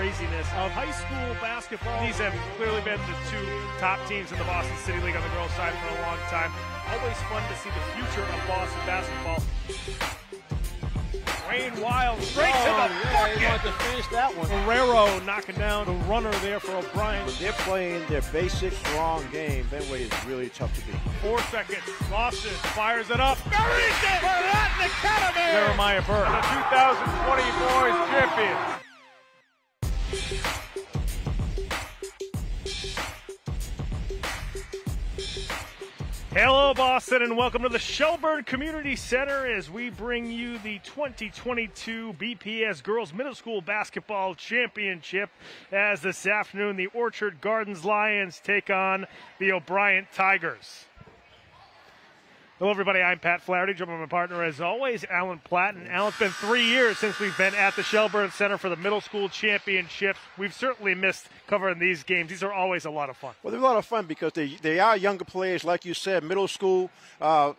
craziness of high school basketball. These have clearly been the two top teams in the Boston City League on the girls' side for a long time. Always fun to see the future of Boston basketball. Wayne Wild straight to the bucket. He wanted to finish that one. Ferrero knocking down the runner there for O'Brien. They're playing their basic, strong game. Fenway is really tough to beat. 4 seconds. Lawson fires it up. Buries it for Latin Academy. Jeremiah Burke, the 2020 boys champions. Hello, Boston, and welcome to the Shelburne Community Center as we bring you the 2022 BPS Girls Middle School Basketball Championship, as this afternoon the Orchard Gardens Lions take on the O'Brien Tigers. Hello, everybody. I'm Pat Flaherty, joined by my partner, as always, Alan Platt. And Alan, it's been 3 years since we've been at the Shelburne Center for the Middle School Championships. We've certainly missed covering these games. These are always a lot of fun. Well, they're a lot of fun because they are younger players, like you said. Middle school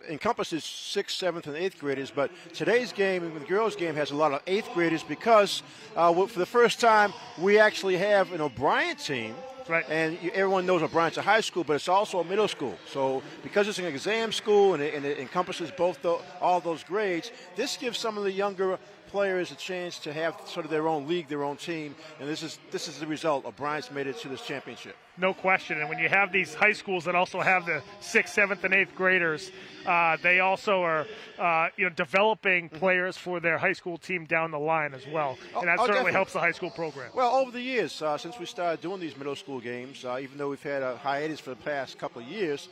encompasses 6th, 7th, and 8th graders. But today's game, the girls' game, has a lot of 8th graders because for the first time we actually have an O'Brien team. Right. And everyone knows O'Brien's a high school, but it's also a middle school. So because it's an exam school and it encompasses all those grades, this gives some of the younger players a chance to have sort of their own league, their own team, and this is the result. O'Brien's made it to this championship. No question. And when you have these high schools that also have the 6th, 7th, and 8th graders, they also are developing players for their high school team down the line as well. And that certainly definitely helps the high school program. Well, over the years, since we started doing these middle school games, even though we've had a hiatus for the past couple of years,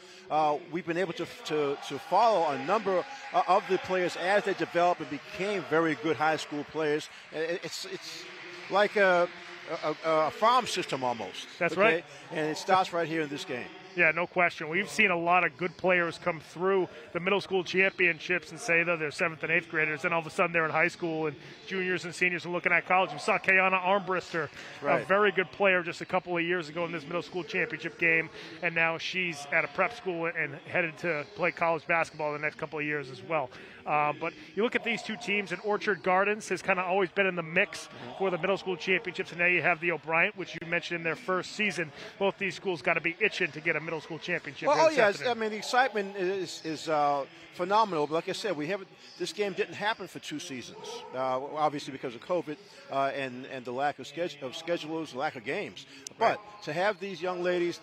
we've been able to follow a number of the players as they developed and became very good high school players. It's like a farm system almost. That's right. And it starts right here in this game. Yeah, no question. We've seen a lot of good players come through the middle school championships and say that they're 7th and 8th graders, and all of a sudden they're in high school, and juniors and seniors are looking at college. We saw Kayana Armbrister, a very good player just a couple of years ago in this middle school championship game, and now she's at a prep school and headed to play college basketball in the next couple of years as well. But you look at these two teams, and Orchard Gardens has kind of always been in the mix for the middle school championships, and now you have the O'Brien, which you mentioned in their first season. Both these schools got to be itching to get a middle school championship. Well, I mean, the excitement is phenomenal. But like I said, this game didn't happen for 2 seasons, obviously because of COVID and the lack of schedulers, lack of games. But to have these young ladies,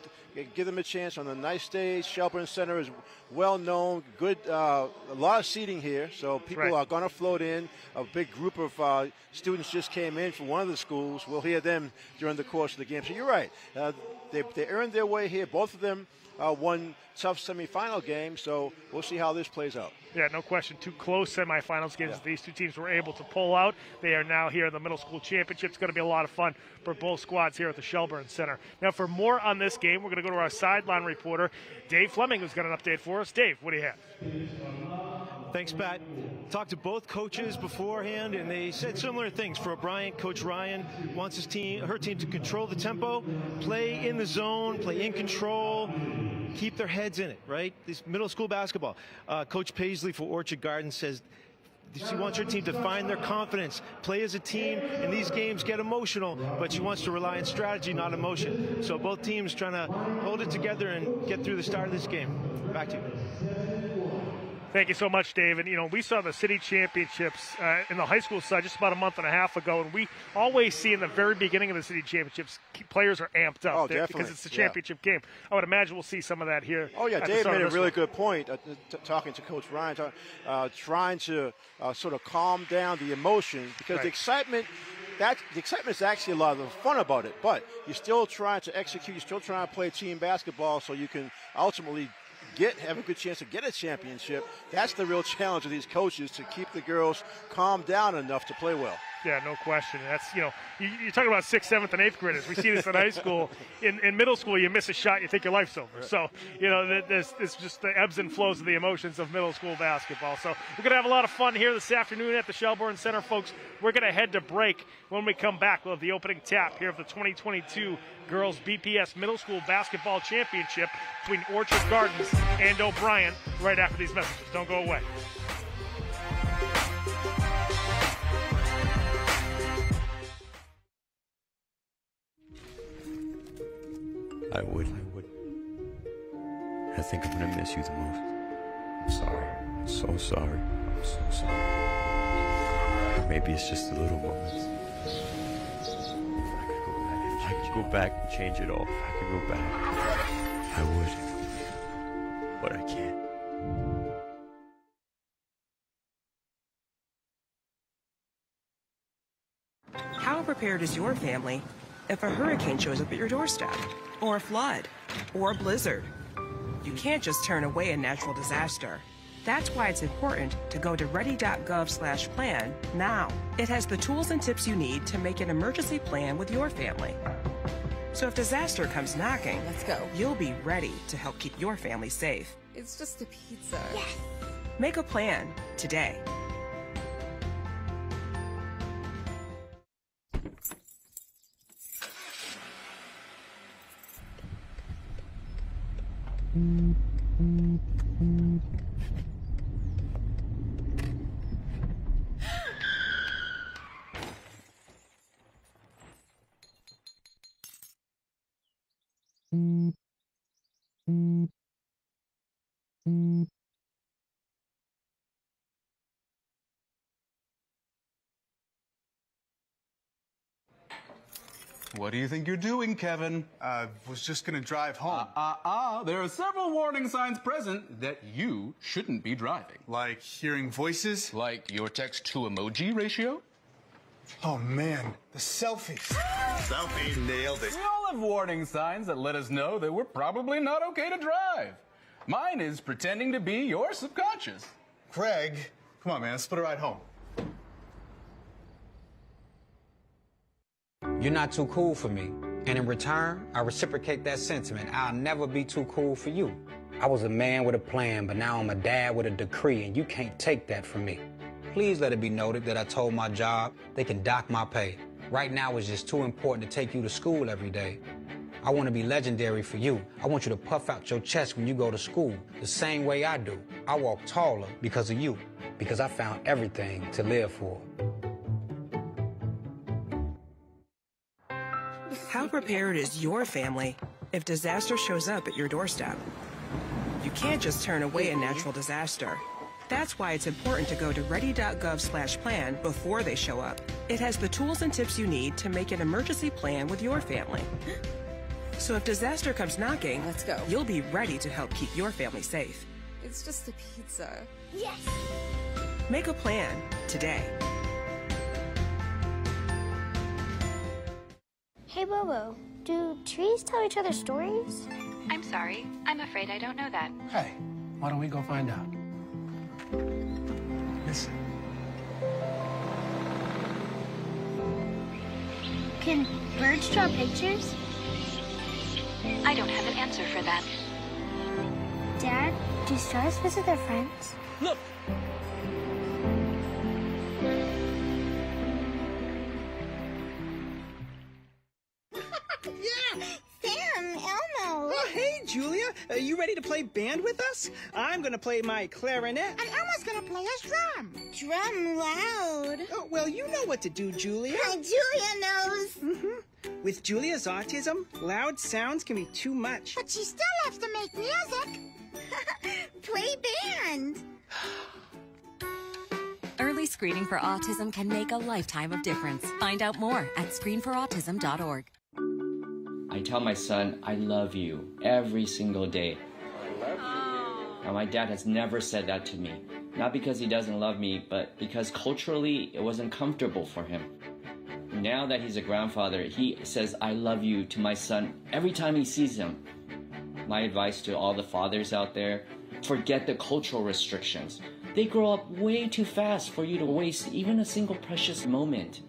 give them a chance on a nice stage. Shelburne Center is well known, good, a lot of seating here, so people are going to float in. A big group of students just came in from one of the schools. We'll hear them during the course of the game. So you're right. They earned their way here. Both of them won tough semifinal games, so we'll see how this plays out. Yeah, no question. 2 close semifinals games these two teams were able to pull out. They are now here in the middle school championship. It's going to be a lot of fun for both squads here at the Shelburne Center. Now, for more on this game, we're going to go to our sideline reporter, Dave Fleming, who's got an update for us. Dave, what do you have? Thanks, Pat. Talked to both coaches beforehand, and they said similar things. For O'Brien, Coach Ryan wants her team to control the tempo, play in the zone, play in control, keep their heads in it, right? This middle school basketball. Coach Paisley for Orchard Gardens says she wants her team to find their confidence, play as a team. In these games, get emotional, but she wants to rely on strategy, not emotion. So both teams trying to hold it together and get through the start of this game. Back to you. Thank you so much, Dave. And, we saw the city championships in the high school side just about a month and a half ago, and we always see in the very beginning of the city championships, players are amped up because it's the championship game. I would imagine we'll see some of that here. Oh, yeah, Dave made a really good point talking to Coach Ryan, trying to sort of calm down the emotion because the excitement is actually a lot of the fun about it, but you're still trying to execute, you're still trying to play team basketball so you can ultimately have a good chance to get a championship. That's the real challenge of these coaches, to keep the girls calmed down enough to play well. Yeah, no question. That's, you're talking about 6th, 7th, and 8th graders. We see this in high school. In middle school, you miss a shot, you think your life's over. Right. So, it's just the ebbs and flows of the emotions of middle school basketball. So we're going to have a lot of fun here this afternoon at the Shelburne Center, folks. We're going to head to break. When we come back, we'll have the opening tap here of the 2022 Girls BPS Middle School Basketball Championship between Orchard Gardens and O'Brien right after these messages. Don't go away. I would. I think I'm gonna miss you the most. I'm sorry. I'm so sorry. I'm so sorry. Maybe it's just the little moments. If I could go back and change it all, if I could go back, I would. But I can't. How prepared is your family if a hurricane shows up at your doorstep, or a flood, or a blizzard? You can't just turn away a natural disaster. That's why it's important to go to ready.gov/plan now. It has the tools and tips you need to make an emergency plan with your family. So if disaster comes knocking, let's go. You'll be ready to help keep your family safe. It's just a pizza. Yes. Make a plan today. What do you think you're doing, Kevin? Was just gonna drive home. There are several warning signs present that you shouldn't be driving. Like hearing voices? Like your text-to-emoji ratio? Oh man, the selfies. Selfie, nailed it. We all have warning signs that let us know that we're probably not okay to drive. Mine is pretending to be your subconscious. Greg, come on man, let's put a ride home. You're not too cool for me. And in return, I reciprocate that sentiment. I'll never be too cool for you. I was a man with a plan, but now I'm a dad with a decree, and you can't take that from me. Please let it be noted that I told my job they can dock my pay. Right now it's just too important to take you to school every day. I want to be legendary for you. I want you to puff out your chest when you go to school, the same way I do. I walk taller because of you, because I found everything to live for. How prepared is your family if disaster shows up at your doorstep? You can't just turn away a natural disaster. That's why it's important to go to ready.gov/plan before they show up. It has the tools and tips you need to make an emergency plan with your family. So if disaster comes knocking, let's go. You'll be ready to help keep your family safe. It's just a pizza. Yes! Make a plan today. Hey, Bobo, do trees tell each other stories? I'm sorry. I'm afraid I don't know that. Hey, why don't we go find out? Listen. Can birds draw pictures? I don't have an answer for that. Dad, do stars visit their friends? Look! Julia, are you ready to play band with us? I'm gonna play my clarinet. And Elmo's gonna play his drum. Drum loud. Oh, well, you know what to do, Julia. Julia knows. Mm-hmm. With Julia's autism, loud sounds can be too much. But she still loves to make music. Play band. Early screening for autism can make a lifetime of difference. Find out more at screenforautism.org. I tell my son, I love you every single day. I love you. Now, my dad has never said that to me. Not because he doesn't love me, but because culturally it wasn't comfortable for him. Now that he's a grandfather, he says, I love you to my son every time he sees him. My advice to all the fathers out there, forget the cultural restrictions. They grow up way too fast for you to waste even a single precious moment.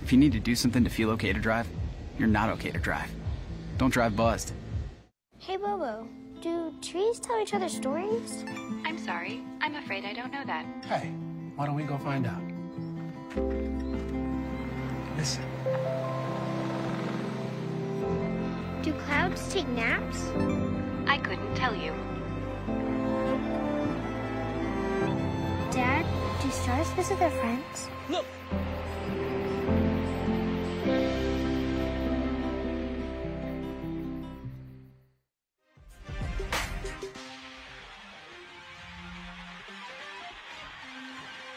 If you need to do something to feel okay to drive, you're not okay to drive. Don't drive buzzed. Hey, Bobo, Do trees tell each other stories? I'm sorry. I'm afraid I don't know that. Hey, why don't we go find out? Listen. Do clouds take naps? I couldn't tell you. Dad, do stars visit their friends? Look!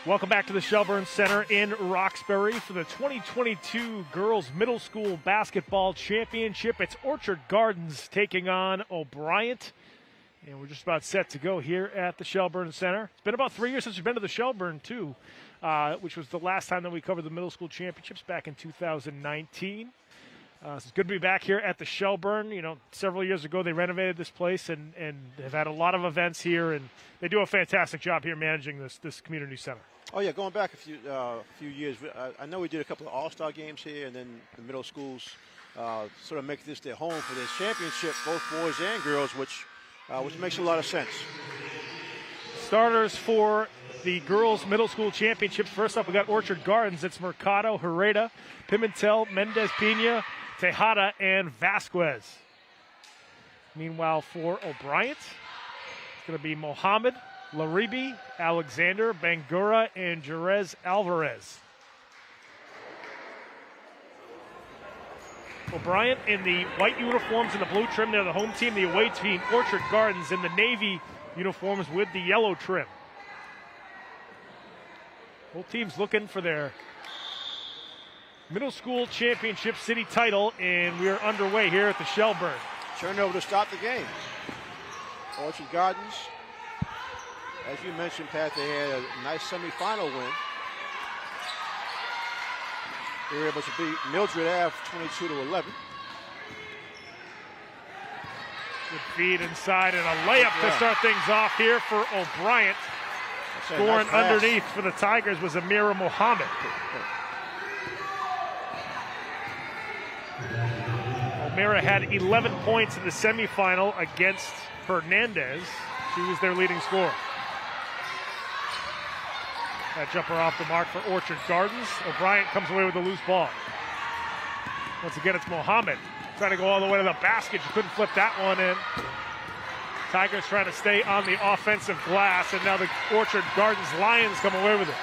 Welcome back to the Shelburne Center in Roxbury for the 2022 Girls Middle School Basketball Championship. It's Orchard Gardens taking on O'Brien. And we're just about set to go here at the Shelburne Center. It's been about 3 years since we've been to the Shelburne, too, which was the last time that we covered the middle school championships back in 2019. So it's good to be back here at the Shelburne. You know, several years ago they renovated this place and have had a lot of events here, and they do a fantastic job here managing this community center. Oh, yeah, going back a few years, I know we did a couple of all-star games here, and then the middle schools sort of make this their home for this championship, both boys and girls, which makes a lot of sense. Starters for the girls middle school championships. First up, we got Orchard Gardens. It's Mercado, Herrera, Pimentel, Mendez Pina, Tejada, and Vasquez. Meanwhile, for O'Brien, it's going to be Mohammed, Laribi, Alexander, Bangura, and Jerez Alvarez. O'Brien in the white uniforms and the blue trim. They're the home team. The away team, Orchard Gardens, in the navy uniforms with the yellow trim. Both teams looking for their middle school championship city title, and we are underway here at the Shelburne. Turnover to start the game. Orchard Gardens, as you mentioned, Pat, they had a nice semifinal win. They were able to beat Mildred Ave 22-11. Good feed inside and a layup to start things off here for O'Brien. Scoring nice underneath for the Tigers was Amira Mohammed. O'Mara had 11 points in the semifinal against Hernandez. She was their leading scorer. That jumper off the mark for Orchard Gardens. O'Brien comes away with a loose ball. Once again, it's Mohammed trying to go all the way to the basket. She couldn't flip that one in. Tigers trying to stay on the offensive glass, and now the Orchard Gardens Lions come away with it.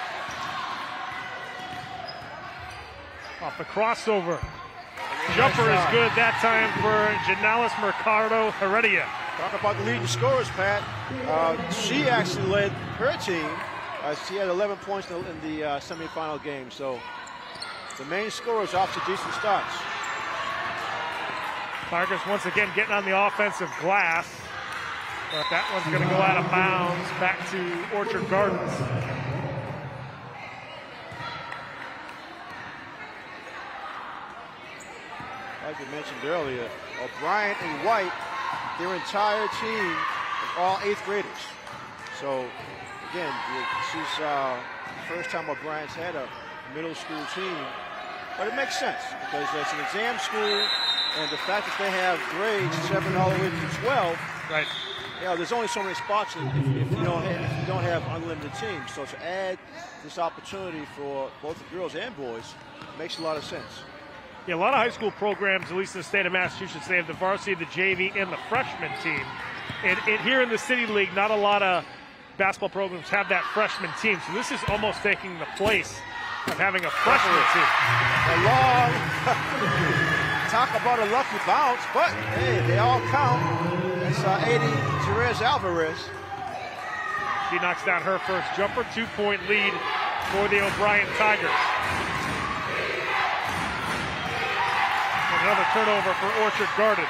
Off the crossover. Jumper is good that time for Janalis Mercado Heredia. Talk about the leading scorers, Pat. She actually led her team. She had 11 points in the semifinal game, so the main scorers off to decent starts. Tigers once again getting on the offensive glass, but that one's going to go out of bounds back to Orchard Gardens. Like we mentioned earlier, O'Brien and White, their entire team is all 8th graders. So, again, she's the first time O'Brien's had a middle school team. But it makes sense because it's an exam school, and the fact that they have grades 7 all the way to 12. Right. You know, there's only so many spots if you don't have unlimited teams. So to add this opportunity for both the girls and boys makes a lot of sense. Yeah, a lot of high school programs, at least in the state of Massachusetts, they have the varsity, the JV, and the freshman team. And here in the City League, not a lot of basketball programs have that freshman team. So this is almost taking the place of having a freshman team. A long, talk about a lucky bounce, but hey, they all count. That's 80, Jerez Alvarez. She knocks down her first jumper, 2-point lead for the O'Brien Tigers. Another turnover for Orchard Gardens.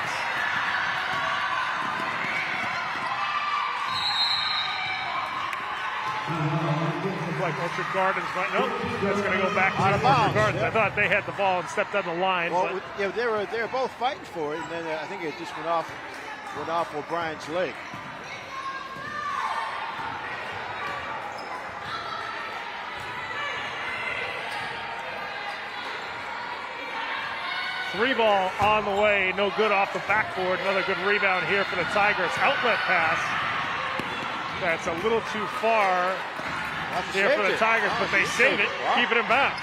Looks like Orchard Gardens might, nope, that's going to go back to Orchard Gardens. Yeah. I thought they had the ball and stepped on the line. Well, but yeah, they were both fighting for it, and then I think it just went off O'Brien's leg. Three ball on the way, no good off the backboard. Another good rebound here for the Tigers. Outlet pass. That's a little too far there for the Tigers, but they save it, keep it in bounds.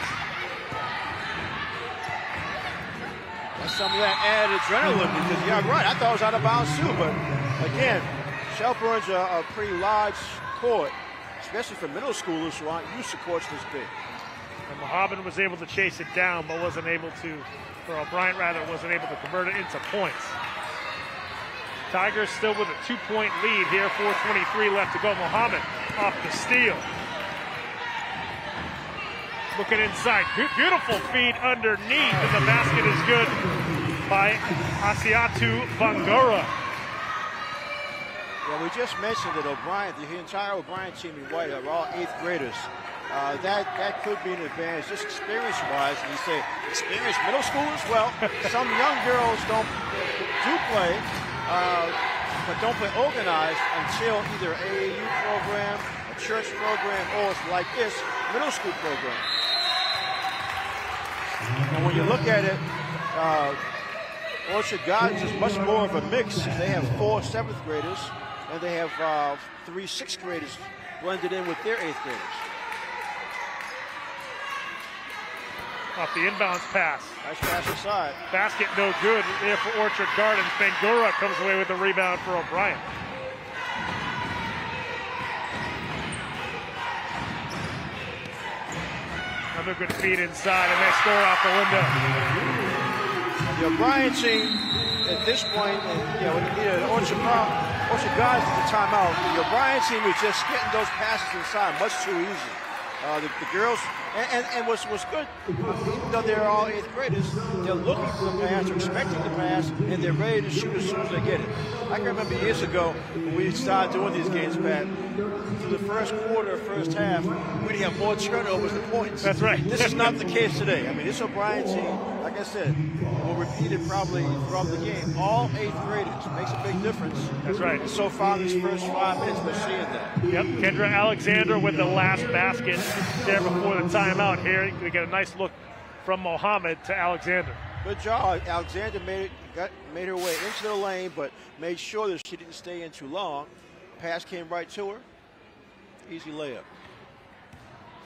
That's some of that added adrenaline because, yeah, right, I thought it was out of bounds too, but again, Shelburne's a pretty large court, especially for middle schoolers who aren't used to courts this big. And Mohammed was able to chase it down, but wasn't able to, or O'Brien rather, wasn't able to convert it into points. Tigers still with a 2-point lead here, 4:23 left to go. Mohammed off the steal. Looking inside, beautiful feed underneath, and the basket is good by Asiatu Bangura. Yeah, we just mentioned that O'Brien, the entire O'Brien team in white are all 8th graders. That could be an advantage, just experience-wise. And you say, experienced middle schoolers? Well, some young girls do play, but don't play organized until either AAU program, a church program, or like this, middle school program. And when you look at it, Orchard Gardens is much more of a mix. They have 4 7th graders, and they have 3 6th graders blended in with their 8th graders. Off the inbounds pass. Nice pass inside. Basket no good there for Orchard Gardens. Bangura comes away with the rebound for O'Brien. Another good feed inside, and they score off the window. The O'Brien team, at this point, when you need an Orchard Gardens at the timeout, the O'Brien team is just getting those passes inside much too easy. The girls, and what's good, even though they're all 8th graders, they're looking for the pass, they're expecting the pass, and they're ready to shoot as soon as they get it. I can remember years ago when we started doing these games, Pat, through the first quarter, first half, we'd have more turnovers than points. That's right. This is not the case today. I mean, this O'Brien team, like I said, will repeat it probably throughout the game. All 8th graders. Makes a big difference. That's right. And so far, these first 5 minutes, we're seeing that. Yep, Kendra Alexander with the last basket there before the timeout here. We get a nice look from Mohammed to Alexander. Good job. Alexander made her way into the lane, but made sure that she didn't stay in too long. Pass came right to her. Easy layup.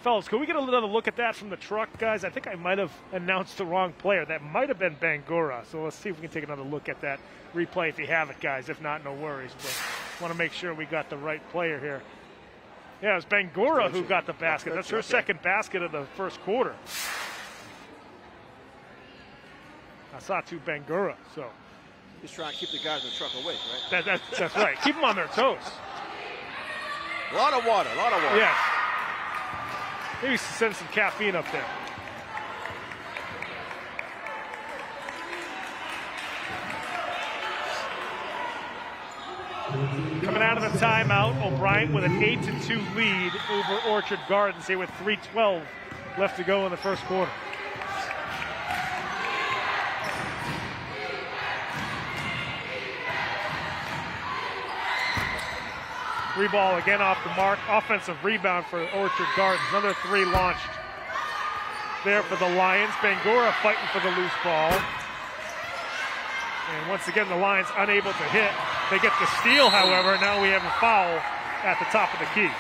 Fellas, can we get another look at that from the truck, guys? I think I might have announced the wrong player. That might have been Bangura. So let's see if we can take another look at that replay if you have it, guys. If not, no worries. But want to make sure we got the right player here. Yeah, it was Bangura who got the basket. That's her second basket of the first quarter. Asatu Bangura. So he's trying to keep the guys in the truck awake, right? That's right. Keep them on their toes. A lot of water. Yes. Maybe send some caffeine up there. Coming out of the timeout, O'Brien with an 8-2 lead over Orchard Gardens here with 3:12 left to go in the first quarter. Three ball again off the mark. Offensive rebound for Orchard Gardens. Another 3 launched there for the Lions. Bangura fighting for the loose ball. And once again, the Lions unable to hit. They get the steal, however. Now we have a foul at the top of the key.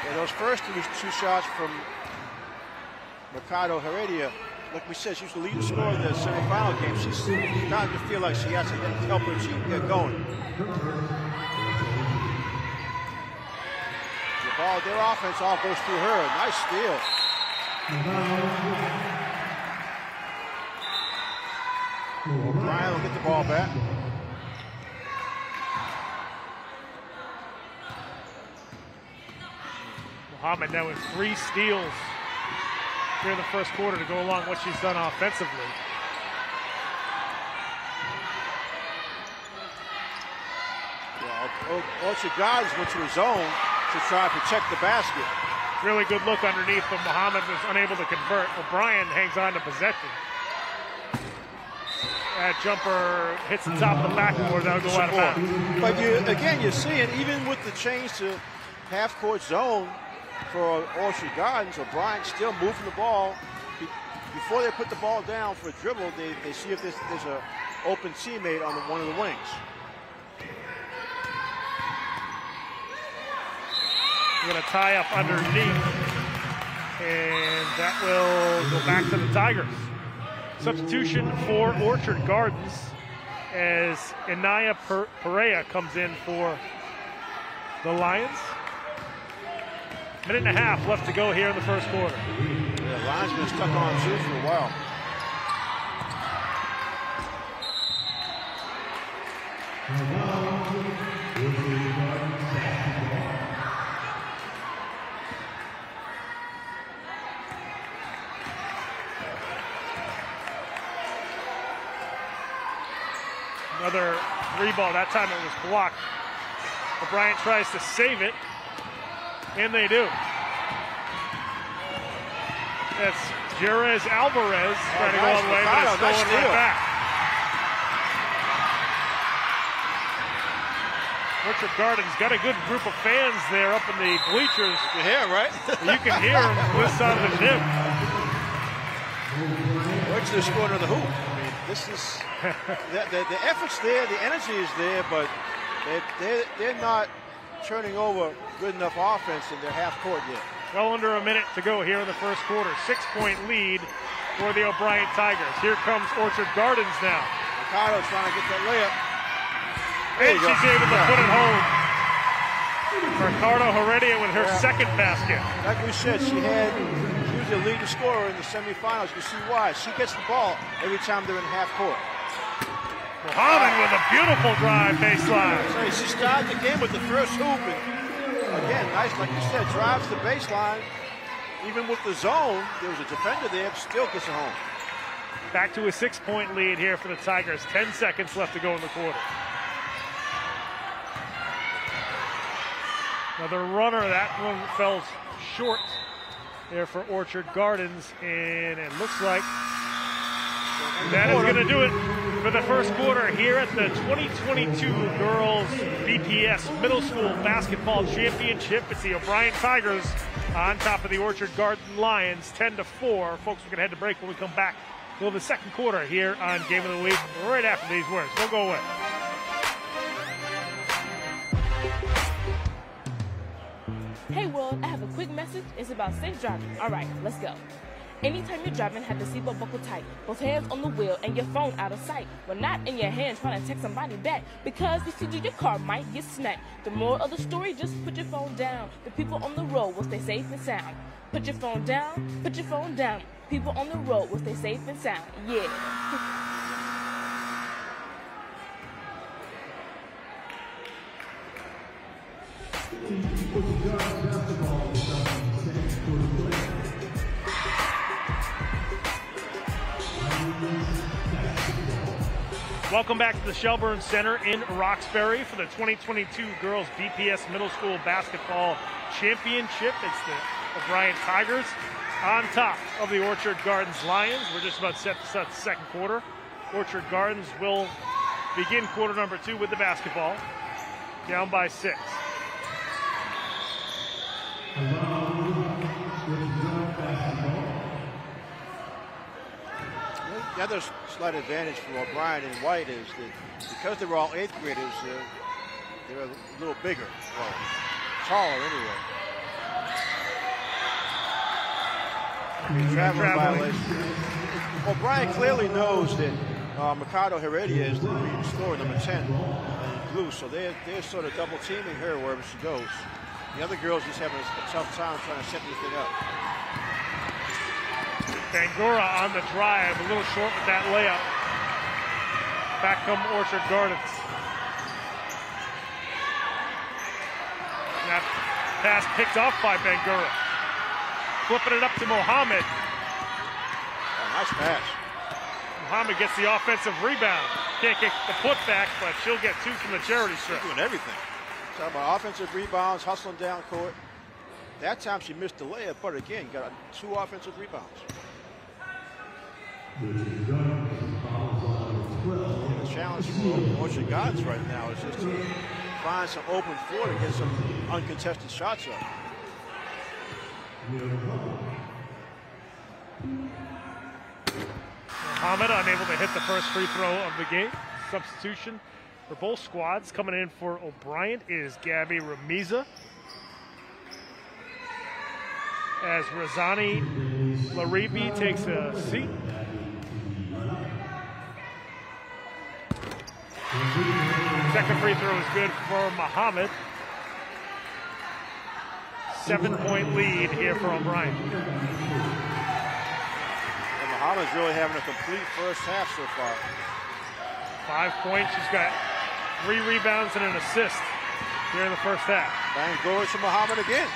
Yeah, those first 2 shots from Mercado Heredia, like we said, she's the leading scorer in the semifinal game. She's starting to feel like she has to help her team get going. Their offense all goes through her. Nice steal. O'Brien will get the ball back. Mohammed now with 3 steals here in the first quarter to go along what she's done offensively. Well, Orchard Gardens went to his zone to try to protect the basket. Really good look underneath, but Mohammed was unable to convert. O'Brien hangs on to possession. That jumper hits the top of the backboard. That'll go out of bounds. But you're seeing, even with the change to half-court zone for Orchard Gardens, O'Brien still moving the ball. before they put the ball down for a dribble, they see if there's an open teammate on one of the wings. We're going to tie up underneath, and that will go back to the Tigers. Substitution for Orchard Gardens as Inaya Perea comes in for the Lions. Minute and a half left to go here in the first quarter. Yeah, the Lions been stuck on two for a while. Another three ball. That time it was blocked. O'Brien tries to save it, and they do. That's Jerez Alvarez trying to go all the way, but it's stolen right back. Orchard Gardens got a good group of fans there up in the bleachers. You can hear them, right? You can hear them from this side of the gym. Orchard scored on the hoop. I mean, this is the effort's there, the energy is there, but they're not turning over good enough offense in their half court yet. Well under a minute to go here in the first quarter. 6-point lead for the O'Brien Tigers. Here comes Orchard Gardens now. Ricardo trying to get that layup. And she's able to put it home. Ricardo Heredia with her second basket. Like we said, she was the leading scorer in the semifinals. You see why. She gets the ball every time they're in half court. Muhammad with a beautiful drive baseline. She started the game with the first hoop. And again, nice, like you said, drives the baseline. Even with the zone, there was a defender there, but still gets it home. Back to a 6-point lead here for the Tigers. 10 seconds left to go in the quarter. Another runner. That one fell short there for Orchard Gardens, and it looks like that is going to do it for the first quarter here at the 2022 Girls BPS Middle School Basketball Championship. It's the O'Brien Tigers on top of the Orchard Garden Lions, 10-4. Folks, we're going to head to break. When we come back, we'll have the second quarter here on Game of the Week right after these words. Don't go away. Hey Will, I have a quick message. It's about safe driving. All right, let's go. Anytime you're driving, have the seatbelt buckled tight. Both hands on the wheel and your phone out of sight. But not in your hand trying to text somebody back. Because you see, your car might get smacked. The moral of the story, just put your phone down. The people on the road will stay safe and sound. Put your phone down, put your phone down. People on the road will stay safe and sound. Yeah. Welcome back to the Shelburne Center in Roxbury for the 2022 Girls BPS Middle School Basketball Championship. It's the O'Brien Tigers on top of the Orchard Gardens Lions. We're just about set to start the second quarter. Orchard Gardens will begin quarter number 2 with the basketball. Down by 6. The other slight advantage for O'Brien and White is that because they were all 8th graders, they're a little bigger, well, taller anyway. Traveling violation. O'Brien clearly knows that Mercado Heredia is the leading scorer, number 10, in blue, so they're sort of double teaming her wherever she goes. The other girls just having a tough time trying to set anything up. Bangura on the drive, a little short with that layup. Back come Orchard Gardens. That pass picked off by Bangura. Flipping it up to Mohammed. Oh, nice pass. Mohammed gets the offensive rebound. Can't get the putback, but she'll get 2 from the charity strip. She's doing everything. Talking about offensive rebounds, hustling down court. That time she missed the layup, but again, got 2 offensive rebounds. The challenge for Orchard Gardens right now is just to find some open floor to get some uncontested shots up. Muhammad unable to hit the first free throw of the game. Substitution for both squads. Coming in for O'Brien is Gabby Ramiza. As Razani Laribi takes a seat. Second free throw is good for Muhammad. 7-point lead here for O'Brien. And Muhammad's really having a complete first half so far. 5 points. She's got 3 rebounds and an assist here in the first half. Bangura to Muhammad again.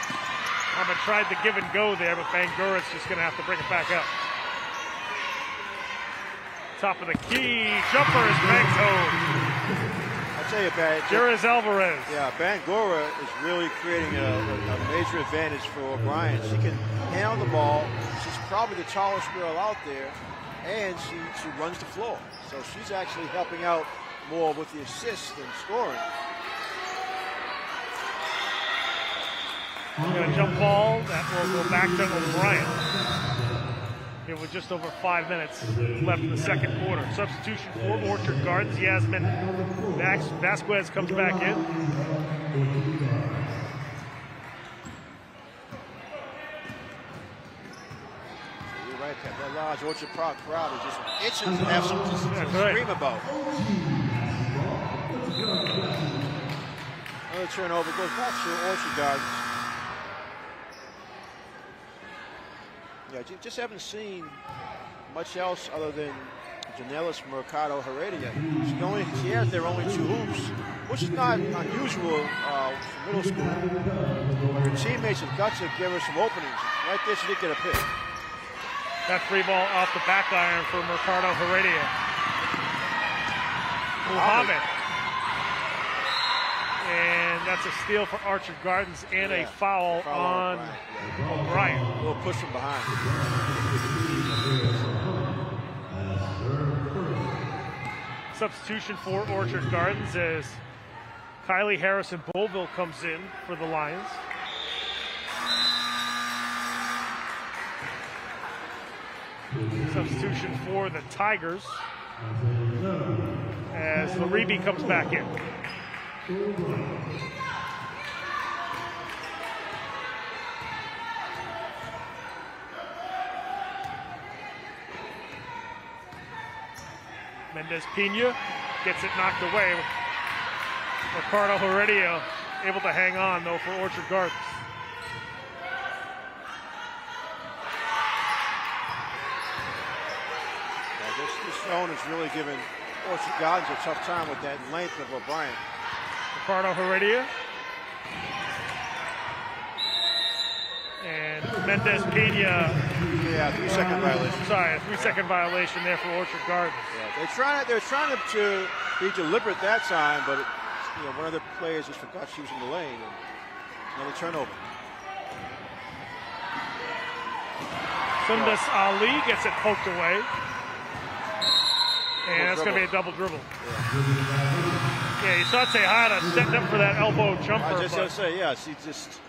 Muhammad tried to give and go there, but Bangura's just going to have to bring it back up. Top of the key. Jumper is banked home. I'll tell you, Jerez Alvarez. Yeah, Bangura is really creating a major advantage for O'Brien. She can handle the ball. She's probably the tallest girl out there, and she runs the floor. So she's actually helping out more with the assists than scoring. Got a jump ball that will go back to O'Brien. It was just over 5 minutes left in the second quarter. Substitution for Orchard Gardens. Yasmin Vasquez comes back in. You're right, that large Orchard Park crowd is just itching to have something to scream about. Another turnover goes back to Orchard Gardens. Yeah, just haven't seen much else other than Janelis Mercado Heredia. She has their only 2 hoops, which is not unusual for middle school. Her teammates have got to give her some openings. Right there, she did get a pick. That free ball off the back iron for Mercado Heredia. Muhammad. And that's a steal for Orchard Gardens and a foul on O'Brien. A little push from behind. Substitution for Orchard Gardens as Kylie Harrison Boville comes in for the Lions. Substitution for the Tigers as Laribi comes back in. Mendez Pena gets it knocked away. Ricardo Heredia able to hang on, though, for Orchard Gardens. This zone is really giving Orchard Gardens a tough time with that length of O'Brien. Ricardo Heredia. And Mendez Pena. Yeah, 3-second violation. Sorry, a 3-second violation there for Orchard Gardens. Yeah, they're trying to be deliberate that time, but one of the players just forgot she was in the lane. And another turnover. Sundus Ali gets it poked away. And that's going to be a double dribble. Yeah, you saw Tejada setting up for that elbow jumper. I just going to say, yeah, she just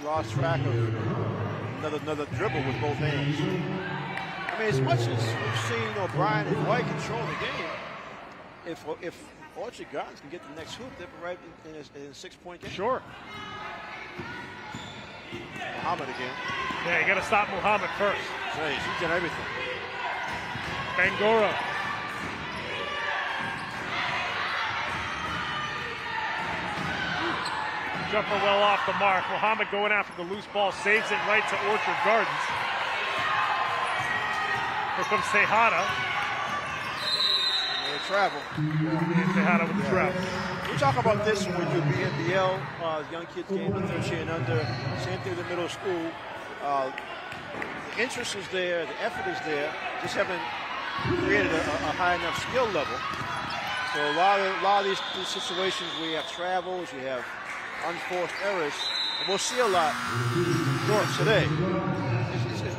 lost track of another dribble with both hands. I mean, as much as we've seen O'Brien and White control the game, if Orchard Gardens can get the next hoop, they're right in a 6-point game. Sure. Muhammad again. Yeah, you got to stop Muhammad first. Right, she's done everything. Bangura. Jumper well off the mark. Muhammad going after the loose ball, saves it right to Orchard Gardens. Here comes Tejada. Travel. Tejada with the travel. We talk about this when we do BNBL, young kids game, 13 and under. Same thing with the middle school. The interest is there, the effort is there. Just haven't created a high enough skill level. So a lot of these situations where you have travels, you have unforced errors, and we'll see a lot today.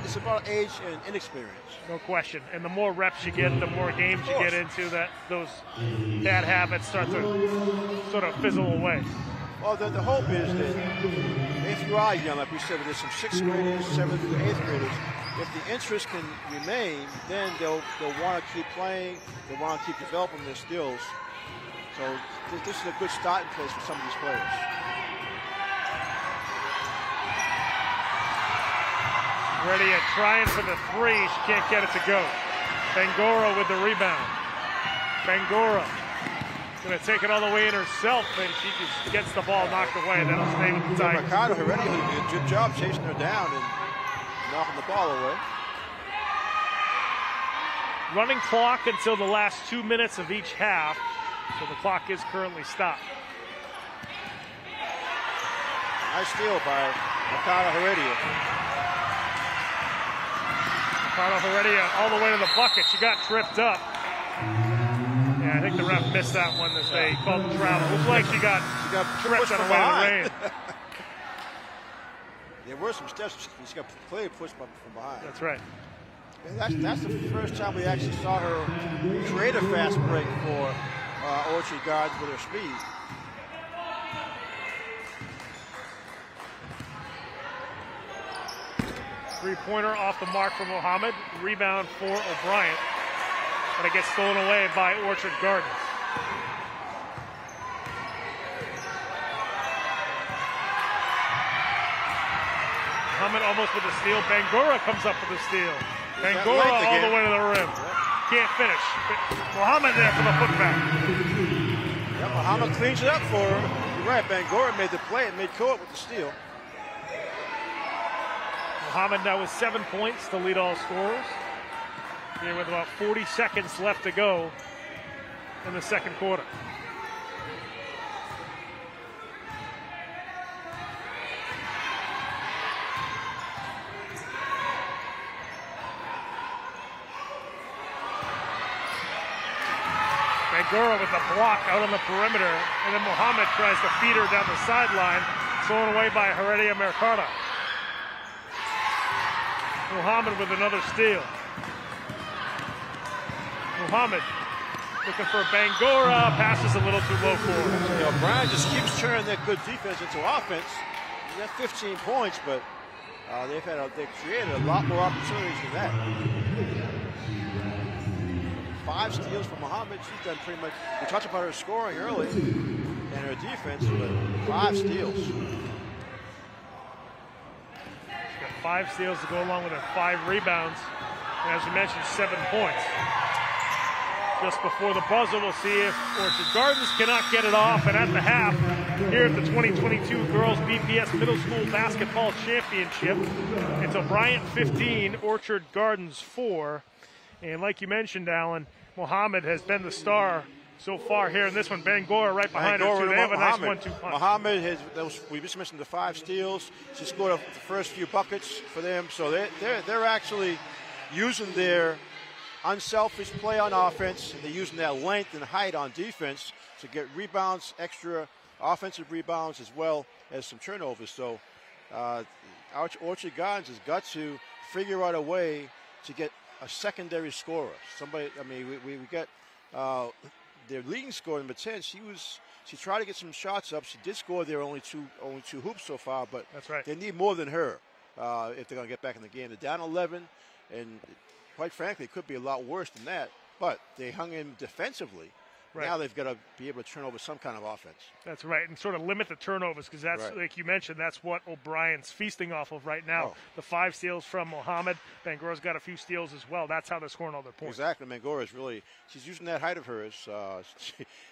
It's about age and inexperience. No question. And the more reps you get, the more games you get into, those bad habits start to sort of fizzle away. Well, the hope is that if you are young, like we said, there's some 6th graders, 7th and 8th graders, if the interest can remain, then they'll want to keep playing. They want to keep developing their skills. So this is a good starting place for some of these players. Ready at trying for the three. She can't get it to go. Bangura with the rebound. Bangura going to take it all the way in herself, and she just gets the ball knocked away. That'll stay with the Tigers. Ricardo Heredia did a good job chasing her down and knocking the ball away. Running clock until the last 2 minutes of each half, so the clock is currently stopped. Nice steal by Ricardo Heredia. Ricardo Heredia all the way to the bucket. She got tripped up. Yeah, I think the ref missed that one as they called the travel. Looks like she got tripped on the way to the rain. There were some steps. She got clearly pushed from behind. That's right. And that's the first time we actually saw her create a fast break for Orchard Gardens with her speed. Three-pointer off the mark for Mohammed. Rebound for O'Brien. But it gets stolen away by Orchard Gardens. Mohammed almost with the steal. Bangura comes up with the steal. Bangura all the way to the rim. Can't finish. Mohammed there for the putback. Yeah, Mohammed cleans it up for her. You're right, Bangura made the play and made Court with the steal. Mohammed now with 7 points to lead all scorers. Here with about 40 seconds left to go in the second quarter. Bangura with the block out on the perimeter, and then Mohammed tries to feed her down the sideline, thrown away by Heredia Mercado. Mohammed with another steal. Mohammed looking for Bangura, passes a little too low for her. You know, Brian just keeps turning that good defense into offense. They got 15 points, but they've created a lot more opportunities than that. 5 steals from Mohammed. She's done pretty much. We talked about her scoring early and her defense, but 5 steals. She's got 5 steals to go along with her 5 rebounds. And as you mentioned, 7 points. Just before the buzzer, we'll see if Orchard Gardens cannot get it off. And at the half, here at the 2022 Girls BPS Middle School Basketball Championship, it's O'Brien 15, Orchard Gardens 4. And like you mentioned, Alan, Mohammed has been the star so far here in this one. Bangura right behind her, too. They have a nice 1-2 punch. Mohammed has, we just mentioned the 5 steals. She scored the first few buckets for them. So they're actually using their unselfish play on offense, and they're using that length and height on defense to get rebounds, extra offensive rebounds, as well as some turnovers. So Orchard Gardens has got to figure out a way to get a secondary scorer. Somebody, I mean, we get their leading scorer, number 10. She tried to get some shots up. She did score there only two hoops so far, but that's right. They need more than her if they're going to get back in the game. They're down 11, and quite frankly, it could be a lot worse than that. But they hung in defensively. Right. Now they've got to be able to turn over some kind of offense. That's right, and sort of limit the turnovers, because that's, right, like you mentioned, that's what O'Brien's feasting off of right now. Oh. The 5 steals from Mohammed. Bangura's got a few steals as well. That's how they're scoring all their points. Exactly. Bangura is really, she's using that height of hers.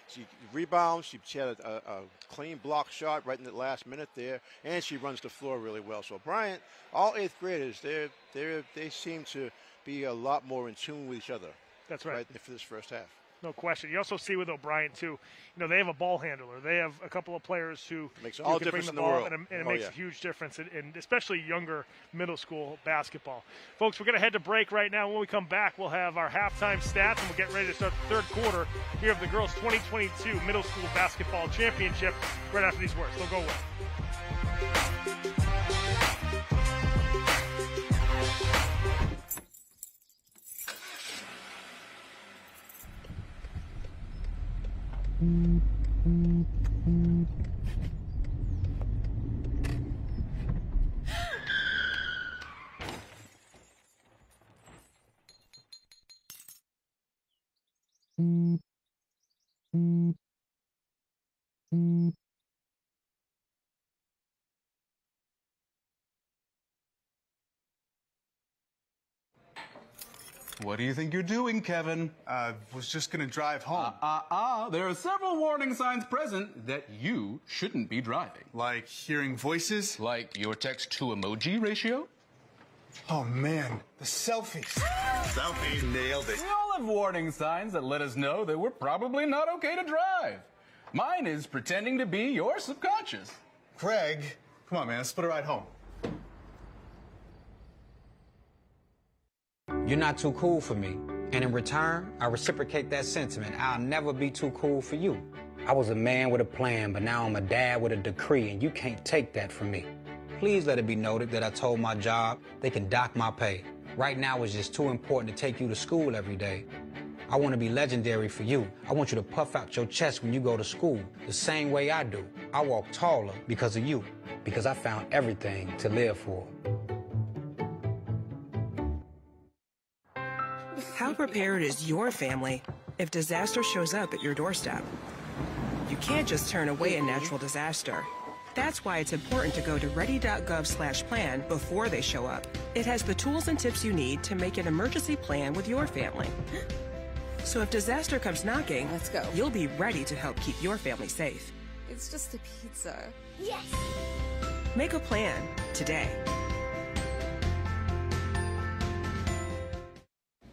She rebounds. She had a clean block shot right in the last minute there, and she runs the floor really well. So O'Brien, all 8th graders, they seem to be a lot more in tune with each other. That's right. For this first half. No question. You also see with O'Brien, too, they have a ball handler. They have a couple of players who makes all can difference bring the in the ball, world. and it makes a huge difference, and especially younger middle school basketball. Folks, we're going to head to break right now. When we come back, we'll have our halftime stats, and we'll get ready to start the third quarter here of the Girls 2022 Middle School Basketball Championship right after these words. Don't go away. What do you think you're doing, Kevin? Was just gonna drive home. There are several warning signs present that you shouldn't be driving. Like hearing voices? Like your text-to-emoji ratio? Oh man, the selfies. Selfies. Nailed it. We all have warning signs that let us know that we're probably not okay to drive. Mine is pretending to be your subconscious. Craig, come on, man, let's split a ride home. You're not too cool for me. And in return, I reciprocate that sentiment. I'll never be too cool for you. I was a man with a plan, but now I'm a dad with a decree, and you can't take that from me. Please let it be noted that I told my job they can dock my pay. Right now it's just too important to take you to school every day. I want to be legendary for you. I want you to puff out your chest when you go to school, the same way I do. I walk taller because of you, because I found everything to live for. How prepared is your family if disaster shows up at your doorstep? You can't just turn away a natural disaster. That's why it's important to go to ready.gov/plan before they show up. It has the tools and tips you need to make an emergency plan with your family. So if disaster comes knocking, let's go. You'll be ready to help keep your family safe. It's just a pizza. Yes! Make a plan today.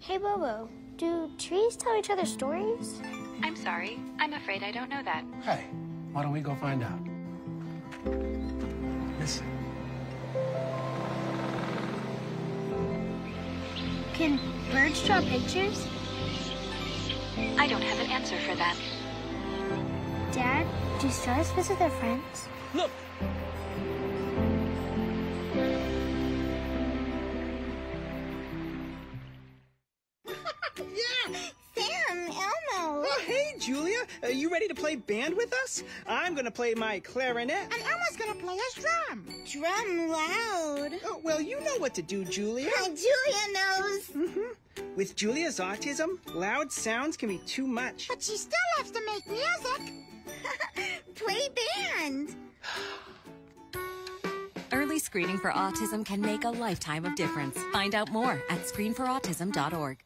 Hey, Bobo, do trees tell each other stories? I'm sorry. I'm afraid I don't know that. Hey, why don't we go find out? Listen. Can birds draw pictures? I don't have an answer for that. Dad, do stars visit their friends? Look! Yeah! Sam, Elmo! Oh, hey, Julia. Are you ready to play band with us? I'm gonna play my clarinet. And Elmo's gonna play his drum. Drum loud. Oh, well, you know what to do, Julia. Julia knows. Mm-hmm. With Julia's autism, loud sounds can be too much. But she still loves to make music. Play band. Early screening for autism can make a lifetime of difference. Find out more at screenforautism.org.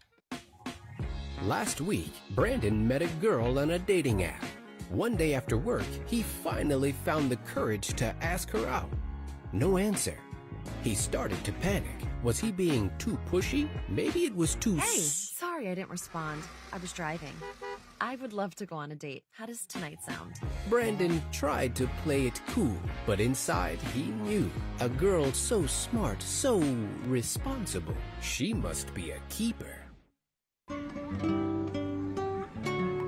Last week, Brandon met a girl on a dating app. One day after work, he finally found the courage to ask her out. No answer. He started to panic. Was he being too pushy? Maybe it was too... Hey, sorry I didn't respond. I was driving. I would love to go on a date. How does tonight sound? Brandon tried to play it cool, but inside he knew. A girl so smart, so responsible. She must be a keeper.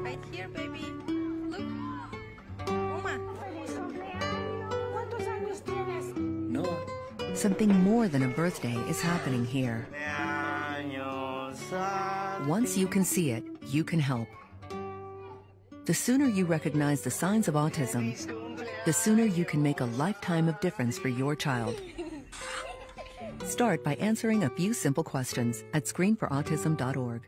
Right here, baby. Look. Uma. No. Something more than a birthday is happening here. Once you can see it, you can help. The sooner you recognize the signs of autism, the sooner you can make a lifetime of difference for your child. Start by answering a few simple questions at screenforautism.org.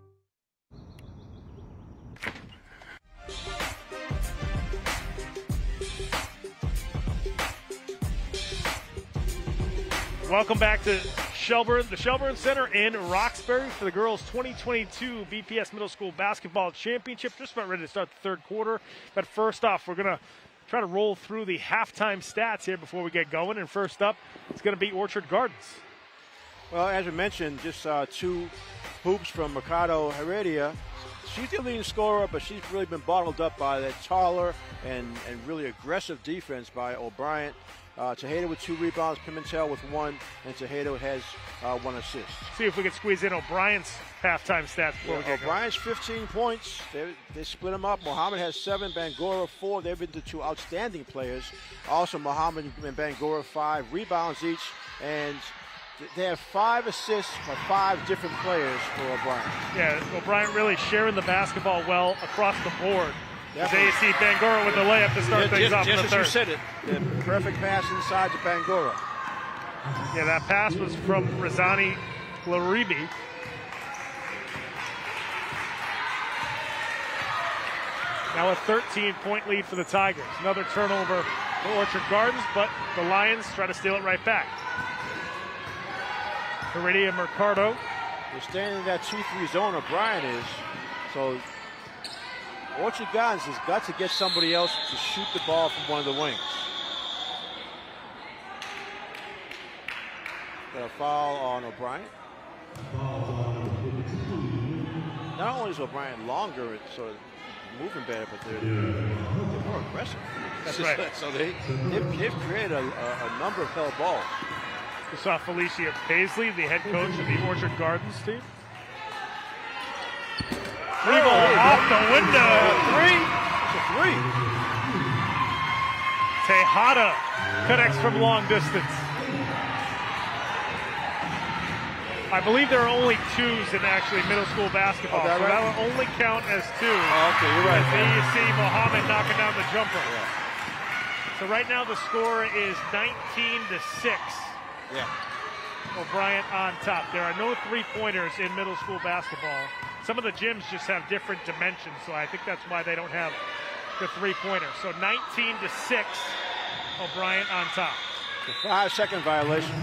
Welcome back to Shelburne, the Shelburne Center in Roxbury for the girls' 2022 BPS Middle School Basketball Championship. Just about ready to start the third quarter. But first off, we're going to try to roll through the halftime stats here before we get going. And first up, it's going to be Orchard Gardens. Well, as we mentioned, just two hoops from Mercado Heredia. She's the leading scorer, but she's really been bottled up by that taller and really aggressive defense by O'Brien. Tejeda with 2 rebounds, Pimentel with 1, and Tejeda has 1 assist. See if we can squeeze in O'Brien's halftime stats before we get going. O'Brien's 15 points. They split them up. Mohammed has 7, Bangura 4. They've been the 2 outstanding players. Also, Mohammed and Bangura 5 rebounds each, and they have 5 assists by 5 different players for O'Brien. Yeah, O'Brien really sharing the basketball well across the board. Definitely. As you see Bangura with the layup to start things off in the just third. as you said it, the perfect pass inside to Bangura. Yeah, that pass was from Razani Laribi. Now a 13-point lead for the Tigers. Another turnover for Orchard Gardens, but the Lions try to steal it right back. Heredia Mercado They're staying in that 2-3 zone, O'Brien is. So Orchard Gardens has got to get somebody else to shoot the ball from one of the wings. Got a foul on O'Brien. Not only is O'Brien longer, it's sort of moving better, but they're more aggressive. That's right. So they've created a number of held balls. We saw Felicia Paisley, the head coach of the Orchard Gardens team. Regal off the window. It's a three. Tejada connects from long distance. I believe there are only twos in actually middle school basketball, so that will only count as two. Oh, okay, you're right. Then you see Mohammed knocking down the jumper. Yeah. So right now the score is 19-6. Yeah. O'Brien on top. There are no three-pointers in middle school basketball. Some of the gyms just have different dimensions, so I think that's why they don't have the three-pointer. So 19-6, O'Brien on top. The 5-second violation.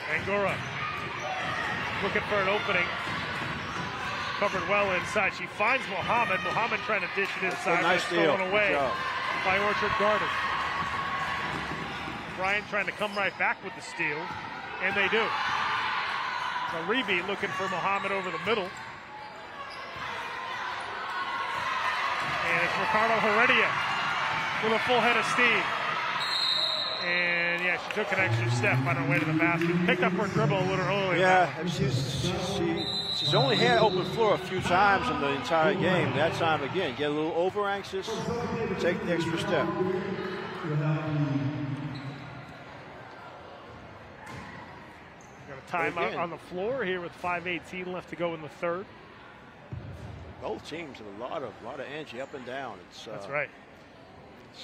Bangura looking for an opening. Covered well inside. She finds Mohammed. Mohammed trying to dish it inside. Nice steal. Stolen away by Orchard Gardens. Brian trying to come right back with the steal, and they do. Maribi looking for Mohammed over the middle. And it's Ricardo Heredia with a full head of steam. And yeah, she took an extra step on her way to the basket. Picked up her dribble a little earlier. Yeah, she's only had open floor a few times in the entire game. That time again, get a little over anxious, take the extra step. Got a timeout on the floor here with 5:18 left to go in the third. Both teams have a lot of energy up and down. That's right.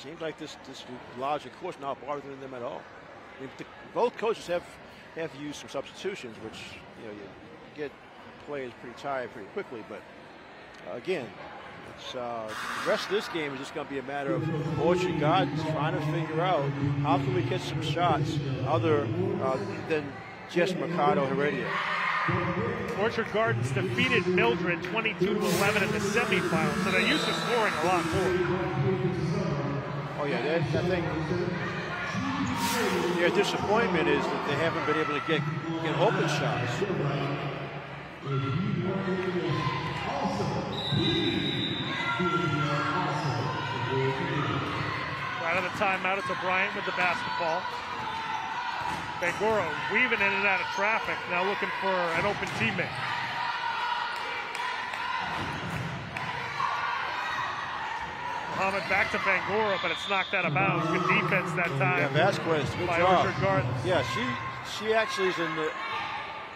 Seems like this larger course not bothering them at all. I mean, both coaches have used some substitutions, which you get players pretty tired pretty quickly. But again, the rest of this game is just going to be a matter of Orchard Gardens trying to figure out how can we get some shots other than just Mercado Heredia. Orchard Gardens defeated Mildred 22-11 in the semifinals, so they're used to scoring a lot more. Oh yeah, I think their disappointment is that they haven't been able to get open shots. Right on the timeout, it's O'Brien with the basketball. Bangura weaving in and out of traffic, now looking for an open teammate. Mohammed back to Bangura, but it's knocked out of bounds. Good defense that time. Yeah, Vasquez, good by job. Orchard Gardens. Yeah, she actually is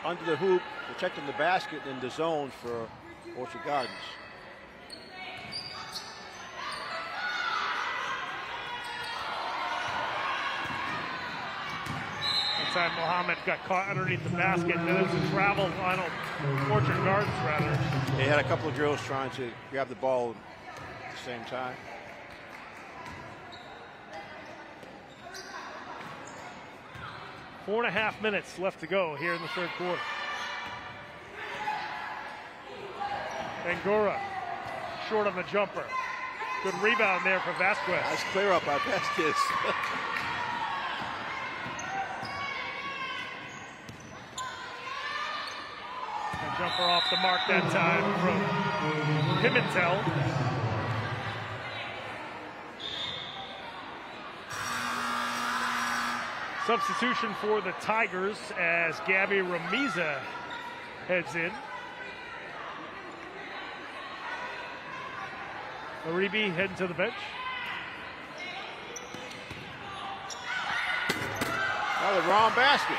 under the hoop, protecting the basket in the zone for Orchard Gardens. That time Mohammed got caught underneath the basket, and then it was a travel on Orchard Gardens, rather. They had a couple of girls trying to grab the ball at the same time. Four and a half minutes left to go here in the third quarter. Bangura short on the jumper. Good rebound there for Vasquez. Nice clear up by Vasquez. A jumper off the mark that time from Pimentel. Substitution for the Tigers as Gabby Ramiza heads in. Maribi heading to the bench. Oh, the wrong basket.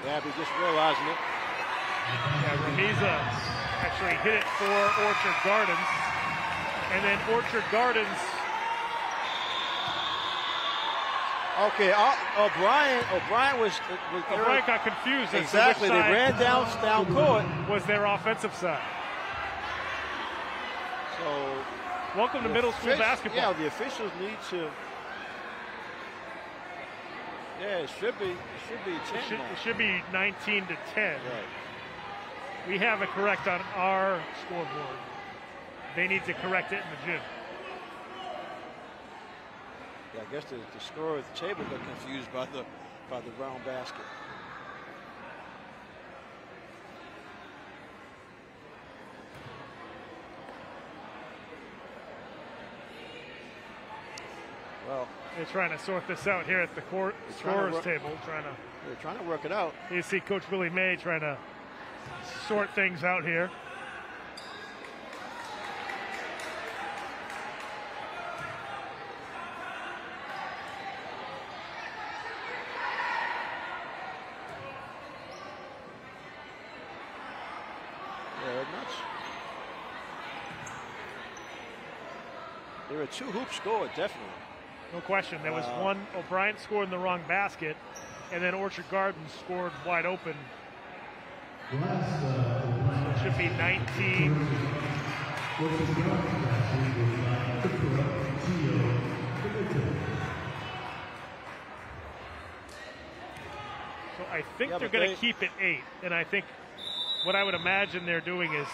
Gabby just realizing it. Yeah, Ramiza actually hit it for Orchard Gardens. And then Orchard Gardens Okay, O'Brien was O'Brien got confused. Exactly, they ran down court. Was their offensive side. So, welcome to middle school basketball. Yeah, the officials need to. Yeah, it should be 10. It should be 19 to 10. Right. We have it correct on our scoreboard. They need to correct it in the gym. Yeah, I guess the scorer at the table got confused by the round basket. Well, they're trying to sort this out here at the scorer's table. They're trying to work it out. You see Coach Willie May trying to sort things out here. There were 2 hoops scored, definitely. No question. There was one. O'Brien scored in the wrong basket, and then Orchard Gardens scored wide open. So it should be 19. So I think they're going to keep it 8, and I think what I would imagine they're doing is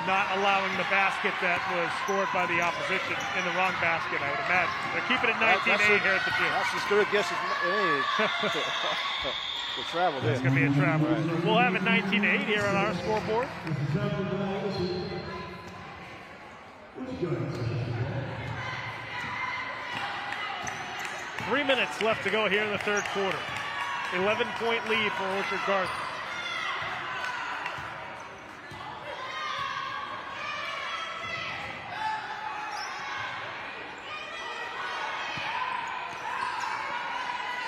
not allowing the basket that was scored by the opposition in the wrong basket, I would imagine. They're keeping it 19-8 here at the gym. That's as good a guess as any. The travel there. It's going to be a travel. Right. So we'll have it 19-8 here on our scoreboard. Three minutes left to go here in the third quarter. 11-point lead for Orchard Gardens.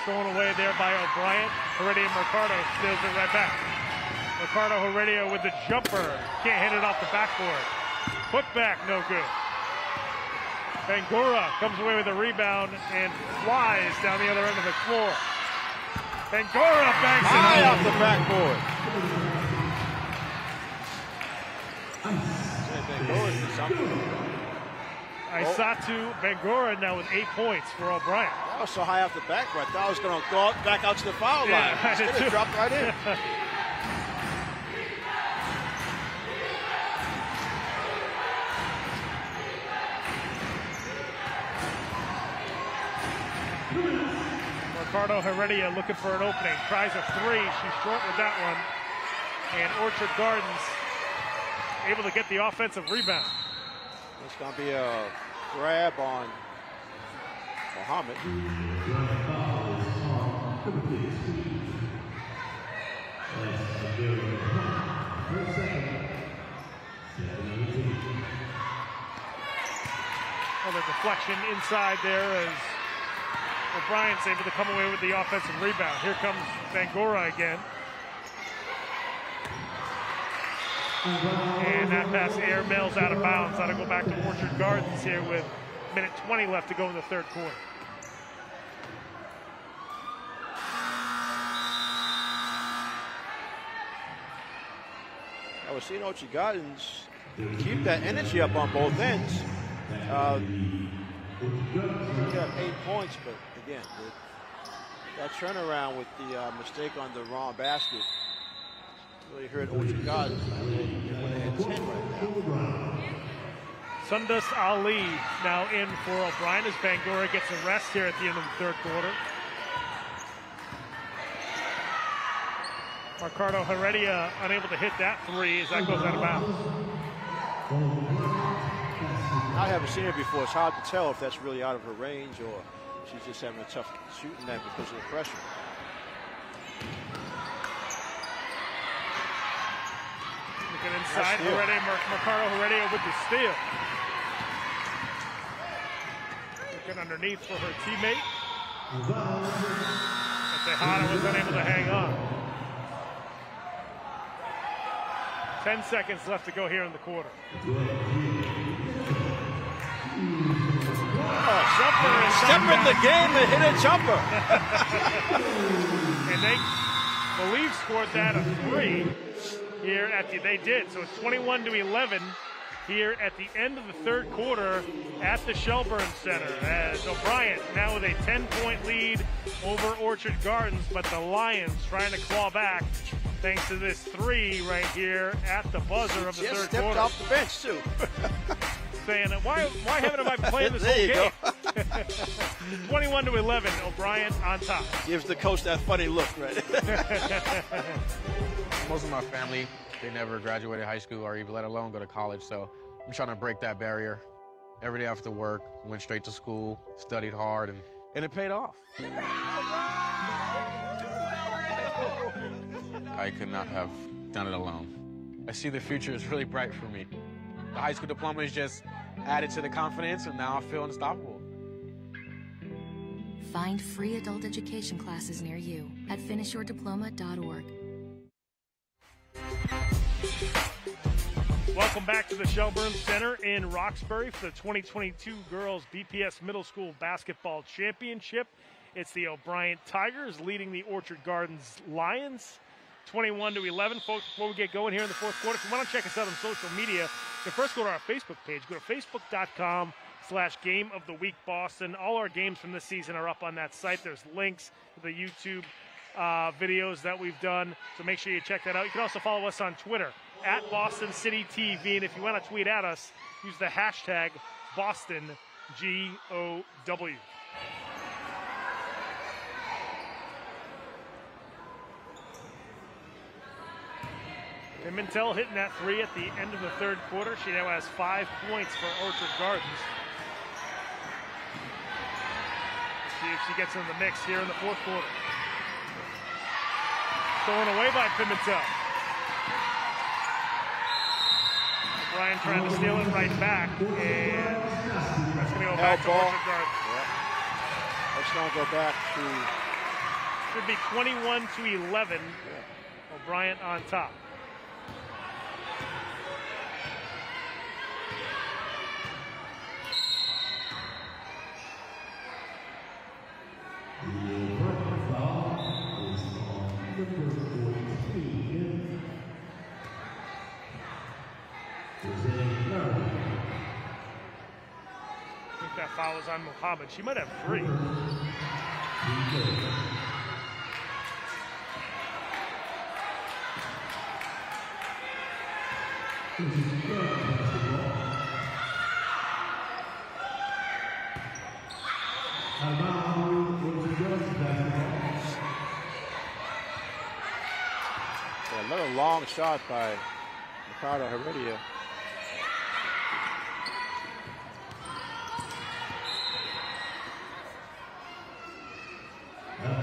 Thrown away there by O'Brien. Heredia Mercado steals it right back. Mercado Heredia with the jumper. Can't hit it off the backboard. Put back, no good. Bangura comes away with a rebound and flies down the other end of the floor. Bangura banks it high off the backboard. Bangura did something. Isatu Bangura now with 8 points for O'Brien. That was so high off the backboard. I thought I was going to go back out to the foul line. Instead it dropped right in. Ricardo Heredia looking for an opening. Tries a 3. She's short with that one. And Orchard Gardens able to get the offensive rebound. It's going to be a grab on Muhammad. Another deflection inside there as O'Brien's able to come away with the offensive rebound. Here comes Bangura again. And that pass airmails out of bounds. That'll go back to Orchard Gardens here with minute 20 left to go in the third quarter. I was seeing Orchard Gardens keep that energy up on both ends. They got 8 points, but again, that turnaround with the mistake on the wrong basket really hurt Orchard Gardens. They had 10 right now. Sundus Ali now in for O'Brien as Bangura gets a rest here at the end of the third quarter. Ricardo Heredia unable to hit that 3 as that goes out of bounds. I haven't seen her before. It's hard to tell if that's really out of her range or she's just having a tough shooting that because of the pressure. Looking inside, Heredia, Ricardo Heredia with the steal. Looking underneath for her teammate. But Tejada was unable to hang on. 10 seconds left to go here in the quarter. Step in the game and hit a jumper. And they believe scored that a 3 here at they did. So it's 21-11 here at the end of the third quarter at the Shelburne Center, as O'Brien now with a 10-point lead over Orchard Gardens, but the Lions trying to claw back thanks to this 3 right here at the buzzer of the third stepped quarter. off the bench too. Saying, why haven't I been playing this whole game? 21-11, O'Brien on top. Gives the coach that funny look, right? Most of my family, they never graduated high school or even let alone go to college, so I'm trying to break that barrier. Every day after work, went straight to school, studied hard, and it paid off. I could not have done it alone. I see the future is really bright for me. The high school diploma is just added to the confidence, and now I feel unstoppable. Find free adult education classes near you at finishyourdiploma.org. Welcome back to the Shelburne Center in Roxbury for the 2022 Girls BPS Middle School Basketball Championship. It's the O'Brien Tigers leading the Orchard Gardens Lions, 21-11. Folks, before we get going here in the fourth quarter, if you want to check us out on social media, you can first go to our Facebook page. Go to facebook.com/Game of the Week Boston. All our games from this season are up on that site. There's links to the YouTube videos that we've done, so make sure you check that out. You can also follow us on Twitter at Boston City TV, and if you want to tweet at us, use the hashtag BostonGOW. Pimentel hitting that 3 at the end of the third quarter. She now has 5 points for Orchard Gardens. Let's see if she gets in the mix here in the fourth quarter. Stolen away by Pimentel. O'Brien trying to steal it right back, and that's going to go back to Orchard Gardens. Yeah. That's going to go back to... Should be 21-11. O'Brien on top. I think that foul was on Muhammad. She might have 3. Another long shot by Ricardo Heredia.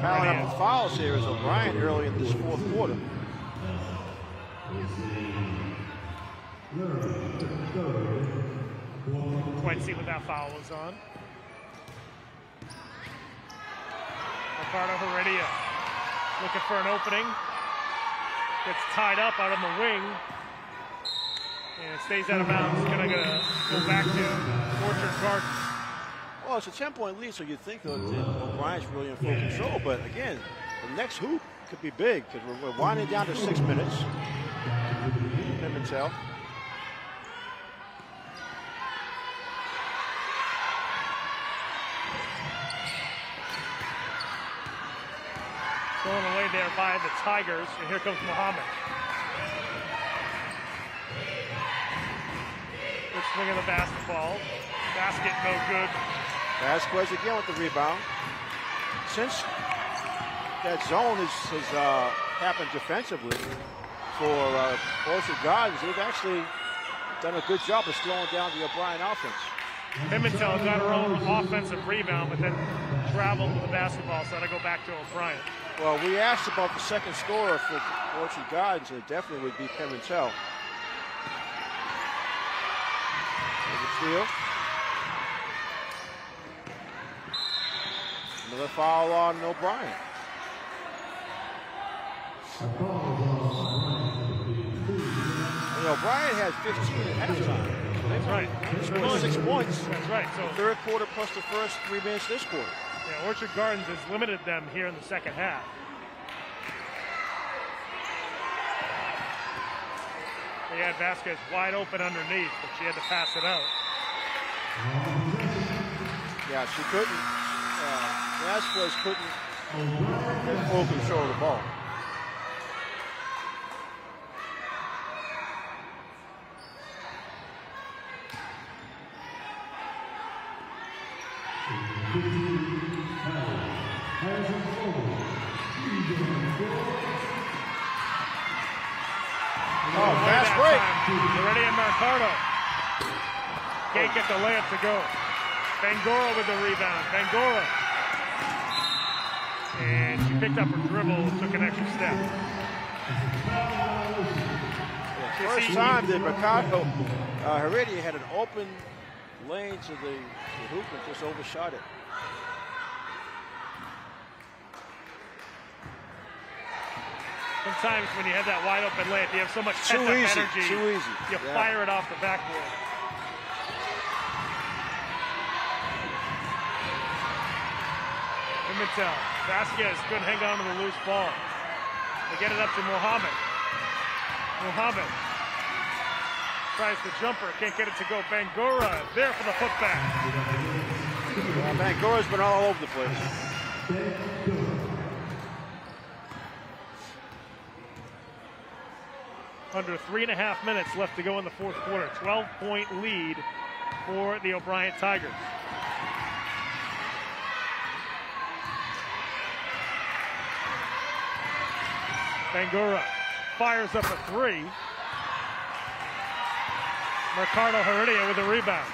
Piling up the fouls here is O'Brien early in this fourth quarter. Quite see what that foul was on. Ricardo Heredia looking for an opening. Gets tied up out on the wing. And it stays out of bounds. It's going to go back to Orchard Gardens. Well, it's a 10-point lead, so you'd think that O'Brien's really in full control. But again, the next hoop could be big because we're winding down to 6 minutes. Pimentel. Thrown away there by the Tigers, and here comes Muhammad. Good swing of the basketball. Basket no good. Vasquez again with the rebound. Since that zone has happened defensively for Orchard Gardens, they've actually done a good job of slowing down the O'Brien offense. Pimentel got her own offensive rebound, but then traveled with the basketball, so that'll go back to O'Brien. Well, we asked about the second scorer for Orchard Gardens, and it definitely would be Pimentel. Steal. Another foul on O'Brien. And O'Brien had 15 at halftime. That's right. They scored 6 points. That's right. So the third quarter plus the first 3 minutes this quarter. Yeah, Orchard Gardens has limited them here in the second half. They had Vasquez wide open underneath, but she had to pass it out. Yeah, she couldn't. Vasquez couldn't get full control of the ball. Oh, fast break. Heredia and Mercado can't get the layup to go. Bangura with the rebound. Bangura. And she picked up her dribble and took an extra step. First time that Mercado, Heredia had an open lane to the hoop and just overshot it. Sometimes when you have that wide open layup, you have so much pent-up energy. Too easy. You fire it off the backboard. Pimentel. Vasquez couldn't hang on to the loose ball. They get it up to Mohammed. Mohammed tries the jumper, can't get it to go. Bangura there for the putback. Bangura's been all over the place. Under 3.5 minutes left to go in the fourth quarter. 12-point lead for the O'Brien Tigers. Bangura fires up a three. Mercado Heredia with a rebound.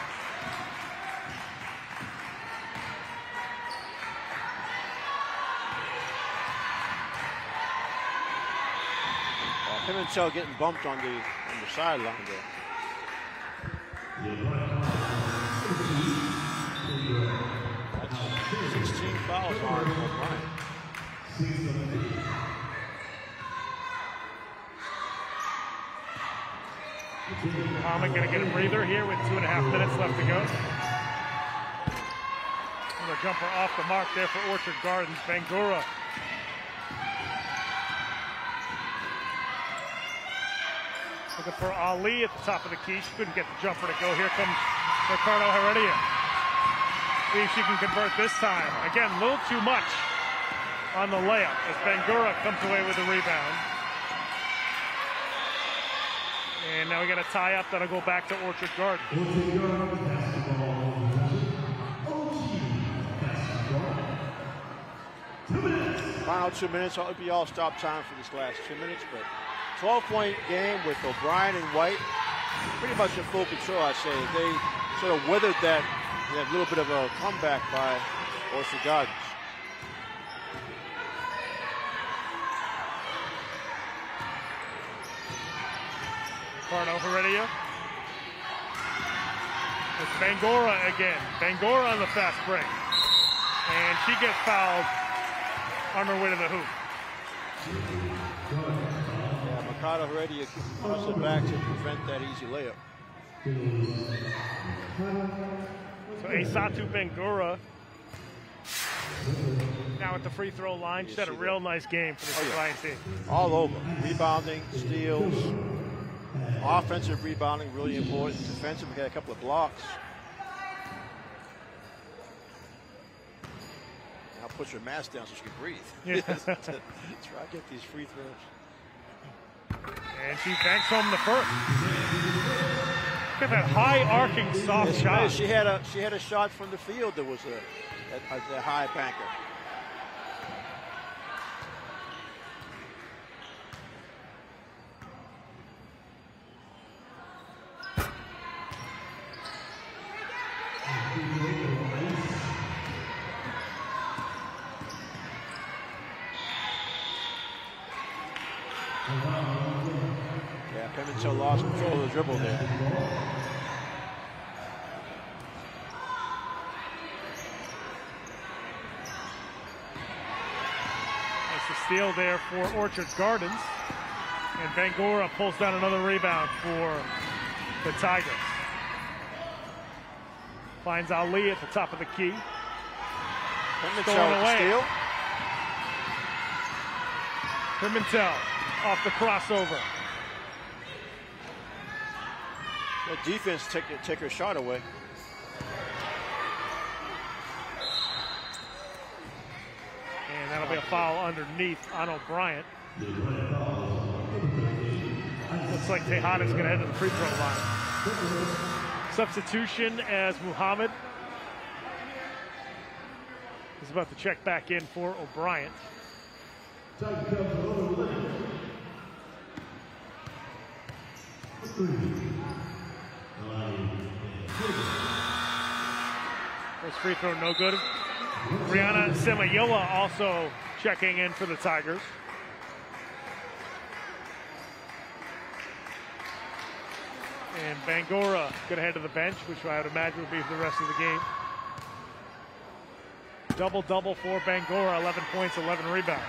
Pimentel getting bumped on the sideline there. That's 16 fouls on O'Brien. Muhammad going to get a breather here with 2.5 minutes left to go. Another jumper off the mark there for Orchard Gardens. Bangura. Looking for Ali at the top of the key. She couldn't get the jumper to go. Here comes Mercado Heredia. See if she can convert this time. Again, a little too much on the layup as Bangura comes away with the rebound. And now we got a tie up that'll go back to Orchard Gardens. Final 2 minutes. It'll be all stop time for this last 2 minutes, but 12-point game with O'Brien and White. Pretty much in full control, I'd say. They sort of weathered that little bit of a comeback by Orchard Gardens. Ricardo Heredia. It's Bangura again. Bangura on the fast break. And she gets fouled on her way to the hoop. Yeah, Mercado Heredia pushes it back to prevent that easy layup. So Aisatu Bangura now at the free throw line. She's had a real nice game for this O'Brien team. All over. Rebounding, steals, offensive rebounding, really important. Defensive, we got a couple of blocks. Now puts her mask down so she can breathe. Yeah. Try to get these free throws. And she banks home the first. Look at that high arcing soft shot. She had a shot from the field that was a high banker. Yeah, Pimentel lost control of the dribble there. Nice steal there for Orchard Gardens. And Bangura pulls down another rebound for the Tigers. Finds Ali at the top of the key. Pimentel with the steal. Pimentel off the crossover. That defense take her shot away. And that'll be a foul underneath on O'Brien. Looks like Tejada's going to head to the free throw line. Substitution as Muhammad is about to check back in for O'Brien. First free throw, no good. Brianna Semayoa also checking in for the Tigers. And Bangura going to head to the bench, which I would imagine will be for the rest of the game. Double-double for Bangura, 11 points, 11 rebounds.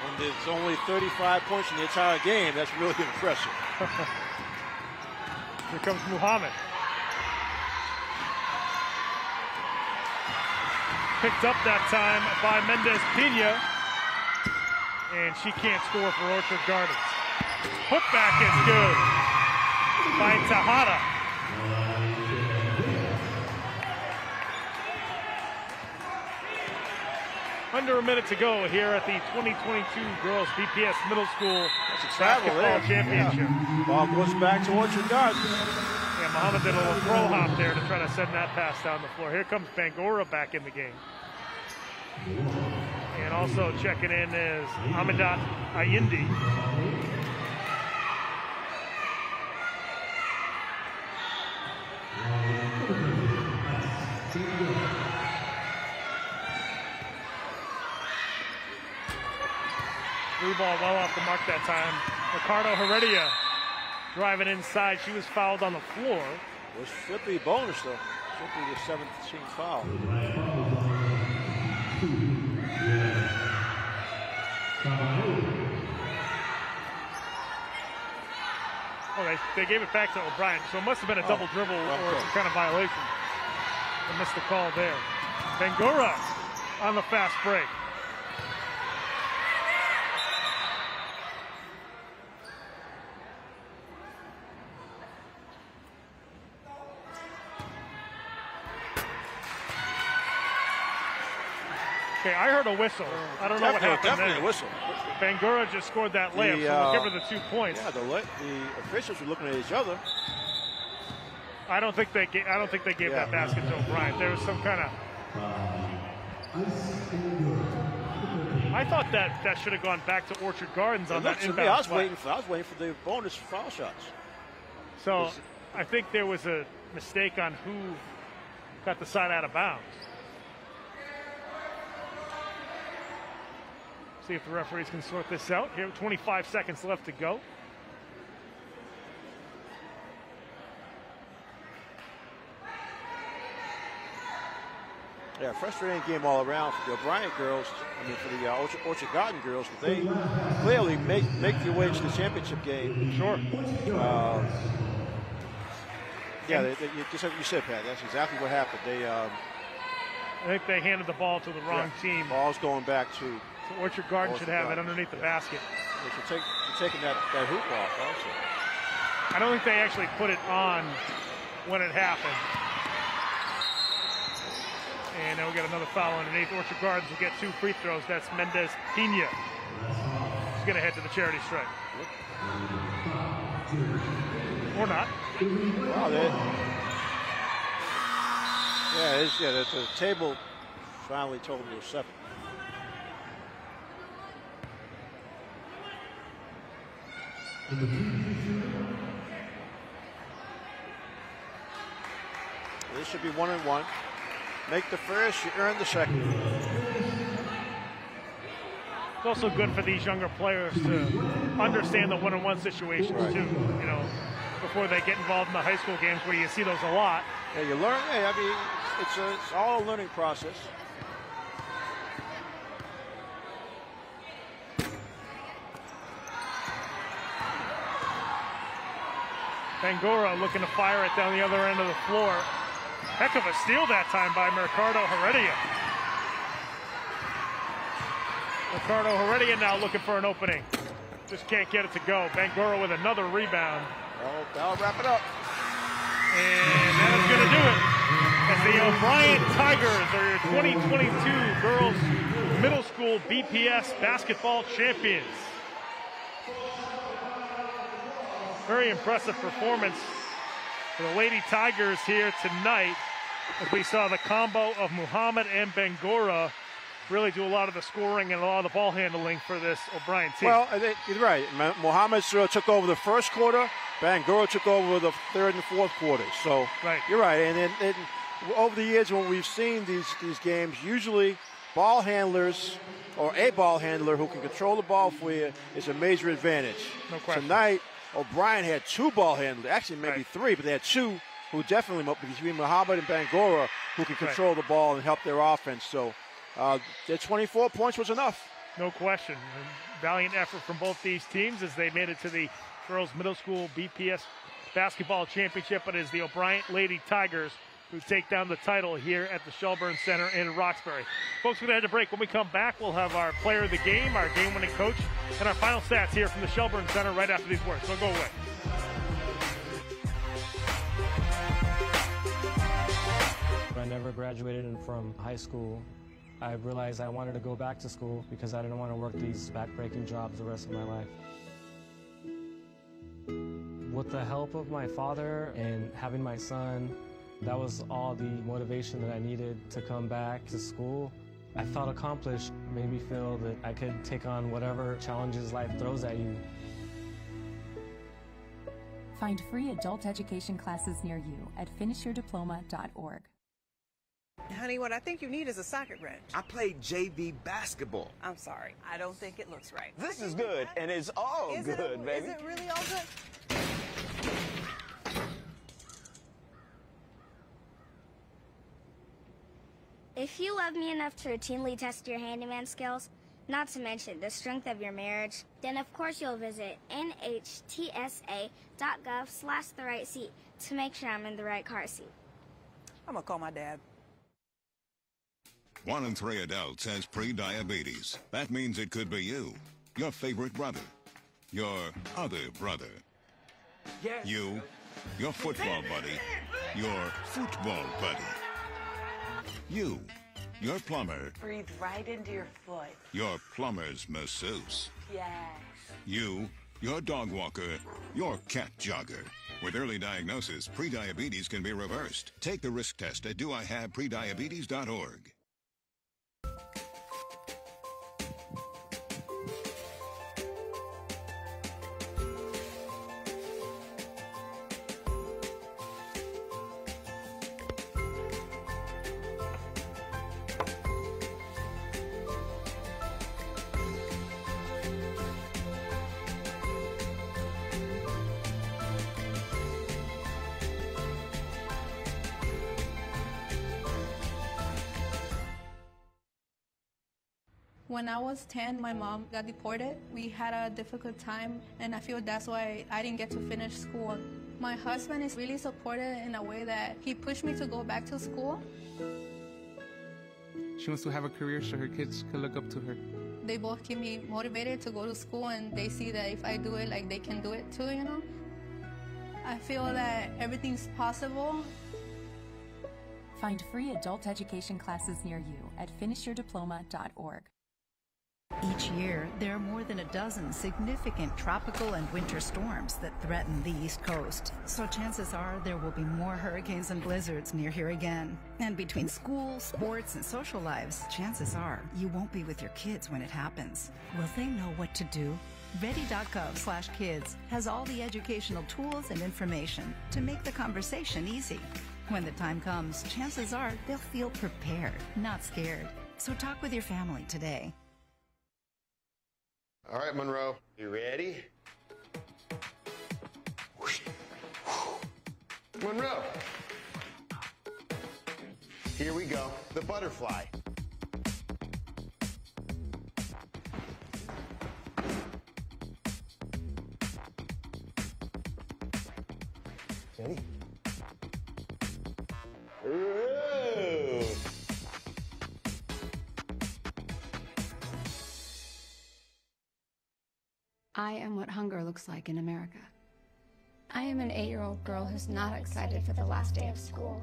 And it's only 35 points in the entire game. That's really impressive. Here comes Muhammad. Picked up that time by Mendez-Pena. And she can't score for Orchard Gardens. Putback is good by Tejada. Under a minute to go here at the 2022 Girls BPS Middle School Basketball Championship. Yeah. Ball goes back to Orchard Gardens. Yeah, Muhammad did a little throw hop there to try to send that pass down the floor. Here comes Bangura back in the game. And also checking in is Amadat Ayindi. Blue ball well off the mark that time. Ricardo Heredia driving inside. She was fouled on the floor. Was Flippy bonus though. Flippy the 17th foul. Oh, they gave it back to O'Brien, so it must have been a double dribble or some kind of violation. They missed the call there. Bangura on the fast break. Okay, I heard a whistle. I don't know what happened definitely there. A whistle. Bangura just scored that layup, so we'll give her the 2 points. Yeah, the officials were looking at each other. I don't think they gave that basket to O'Brien. There was some kind of. I thought that should have gone back to Orchard Gardens on that inbound. I was waiting for the bonus foul shots. So I think there was a mistake on who got the side out of bounds. See if the referees can sort this out. Here, 25 seconds left to go. Yeah, frustrating game all around for the O'Brien girls. I mean, for the Orchard Garden girls, but they clearly make their way to the championship game. Sure. Yeah, just like you said, Pat. That's exactly what happened. I think they handed the ball to the wrong team. Ball's going back to. So Orchard Garden should have it underneath the basket. They should taking that hoop off also. I don't think they actually put it on when it happened. And now we got another foul underneath. Orchard Gardens will get 2 free throws. That's Mendez-Pena. She's going to head to the charity stripe. Or not. Wow, the table finally told them it was 7. This should be 1-1. Make the first, you earn the second. It's also good for these younger players to understand the 1-on-1 situations too. You know, before they get involved in the high school games where you see those a lot. Yeah, you learn. Hey, I mean, it's all a learning process. Bangura looking to fire it down the other end of the floor. Heck of a steal that time by Mercado Heredia. Mercado Heredia now looking for an opening. Just can't get it to go. Bangura with another rebound. Oh, that'll wrap it up. And that is going to do it. As the O'Brien Tigers are your 2022 girls middle school BPS basketball champions. Very impressive performance for the Lady Tigers here tonight. As we saw the combo of Muhammad and Bangura really do a lot of the scoring and a lot of the ball handling for this O'Brien team. Well, you're right. Muhammad took over the first quarter. Bangura took over the third and fourth quarters. So right. You're right. And over the years when we've seen these games, usually ball handlers or a ball handler who can control the ball for you is a major advantage. No question. Tonight, O'Brien had two ball handlers, actually maybe three, but they had two who definitely, between Muhammad and Bangura, who can control the ball and help their offense. So their 24 points was enough. No question. Valiant effort from both these teams as they made it to the girls middle school BPS basketball championship. But it's the O'Brien Lady Tigers who take down the title here at the Shelburne Center in Roxbury. Folks, we're going to head to break. When we come back, we'll have our player of the game, our game-winning coach, and our final stats here from the Shelburne Center right after these words. So go away. I never graduated from high school. I realized I wanted to go back to school because I didn't want to work these back-breaking jobs the rest of my life. With the help of my father and having my son, that was all the motivation that I needed to come back to school. I felt accomplished, made me feel that I could take on whatever challenges life throws at you. Find free adult education classes near you at finishyourdiploma.org. Honey, what I think you need is a socket wrench. I played JV basketball. I'm sorry. I don't think it looks right. This is good, and it's all good, baby. Is it really all good? If you love me enough to routinely test your handyman skills, not to mention the strength of your marriage, then of course you'll visit nhtsa.gov/the-right-seat to make sure I'm in the right car seat. I'm gonna call my dad. 1 in 3 adults has pre-diabetes. That means it could be you, your favorite brother, your other brother, you, your football buddy, your football buddy, you, your plumber, Breathe right into your foot. your plumber's masseuse, Yes. you, your dog walker, your cat jogger. With early diagnosis, pre-diabetes can be reversed. Take the risk test at doihaveprediabetes.org. When I was 10, my mom got deported. We had a difficult time, and I feel that's why I didn't get to finish school. My husband is really supportive in a way that he pushed me to go back to school. She wants to have a career so her kids can look up to her. They both keep me motivated to go to school, and they see that if I do it, like, they can do it too, you know? I feel that everything's possible. Find free adult education classes near you at finishyourdiploma.org. Each year, there are more than a dozen significant tropical and winter storms that threaten the East Coast. So chances are there will be more hurricanes and blizzards near here again. And between school, sports, and social lives, chances are you won't be with your kids when it happens. Will they know what to do? Ready.gov/kids has all the educational tools and information to make the conversation easy. When the time comes, chances are they'll feel prepared, not scared. So talk with your family today. All right, Monroe, you ready? Monroe. Here we go, the butterfly. I am what hunger looks like in America. I am an 8-year-old girl who's not excited for the last day of school.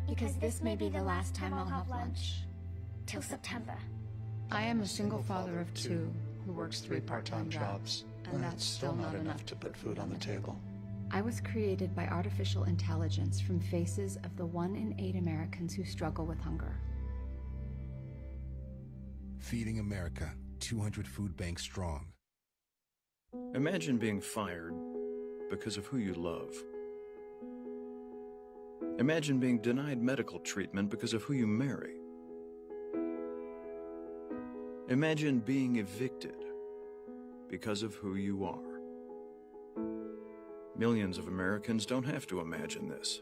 Because this may be the last time I'll have lunch. Till September. I am a single father of 2 who works 3 part-time jobs. And that's still not enough to put food on the table. I was created by artificial intelligence from faces of the 1 in 8 Americans who struggle with hunger. Feeding America, 200 food banks strong. Imagine being fired because of who you love. Imagine being denied medical treatment because of who you marry. Imagine being evicted because of who you are. Millions of Americans don't have to imagine this.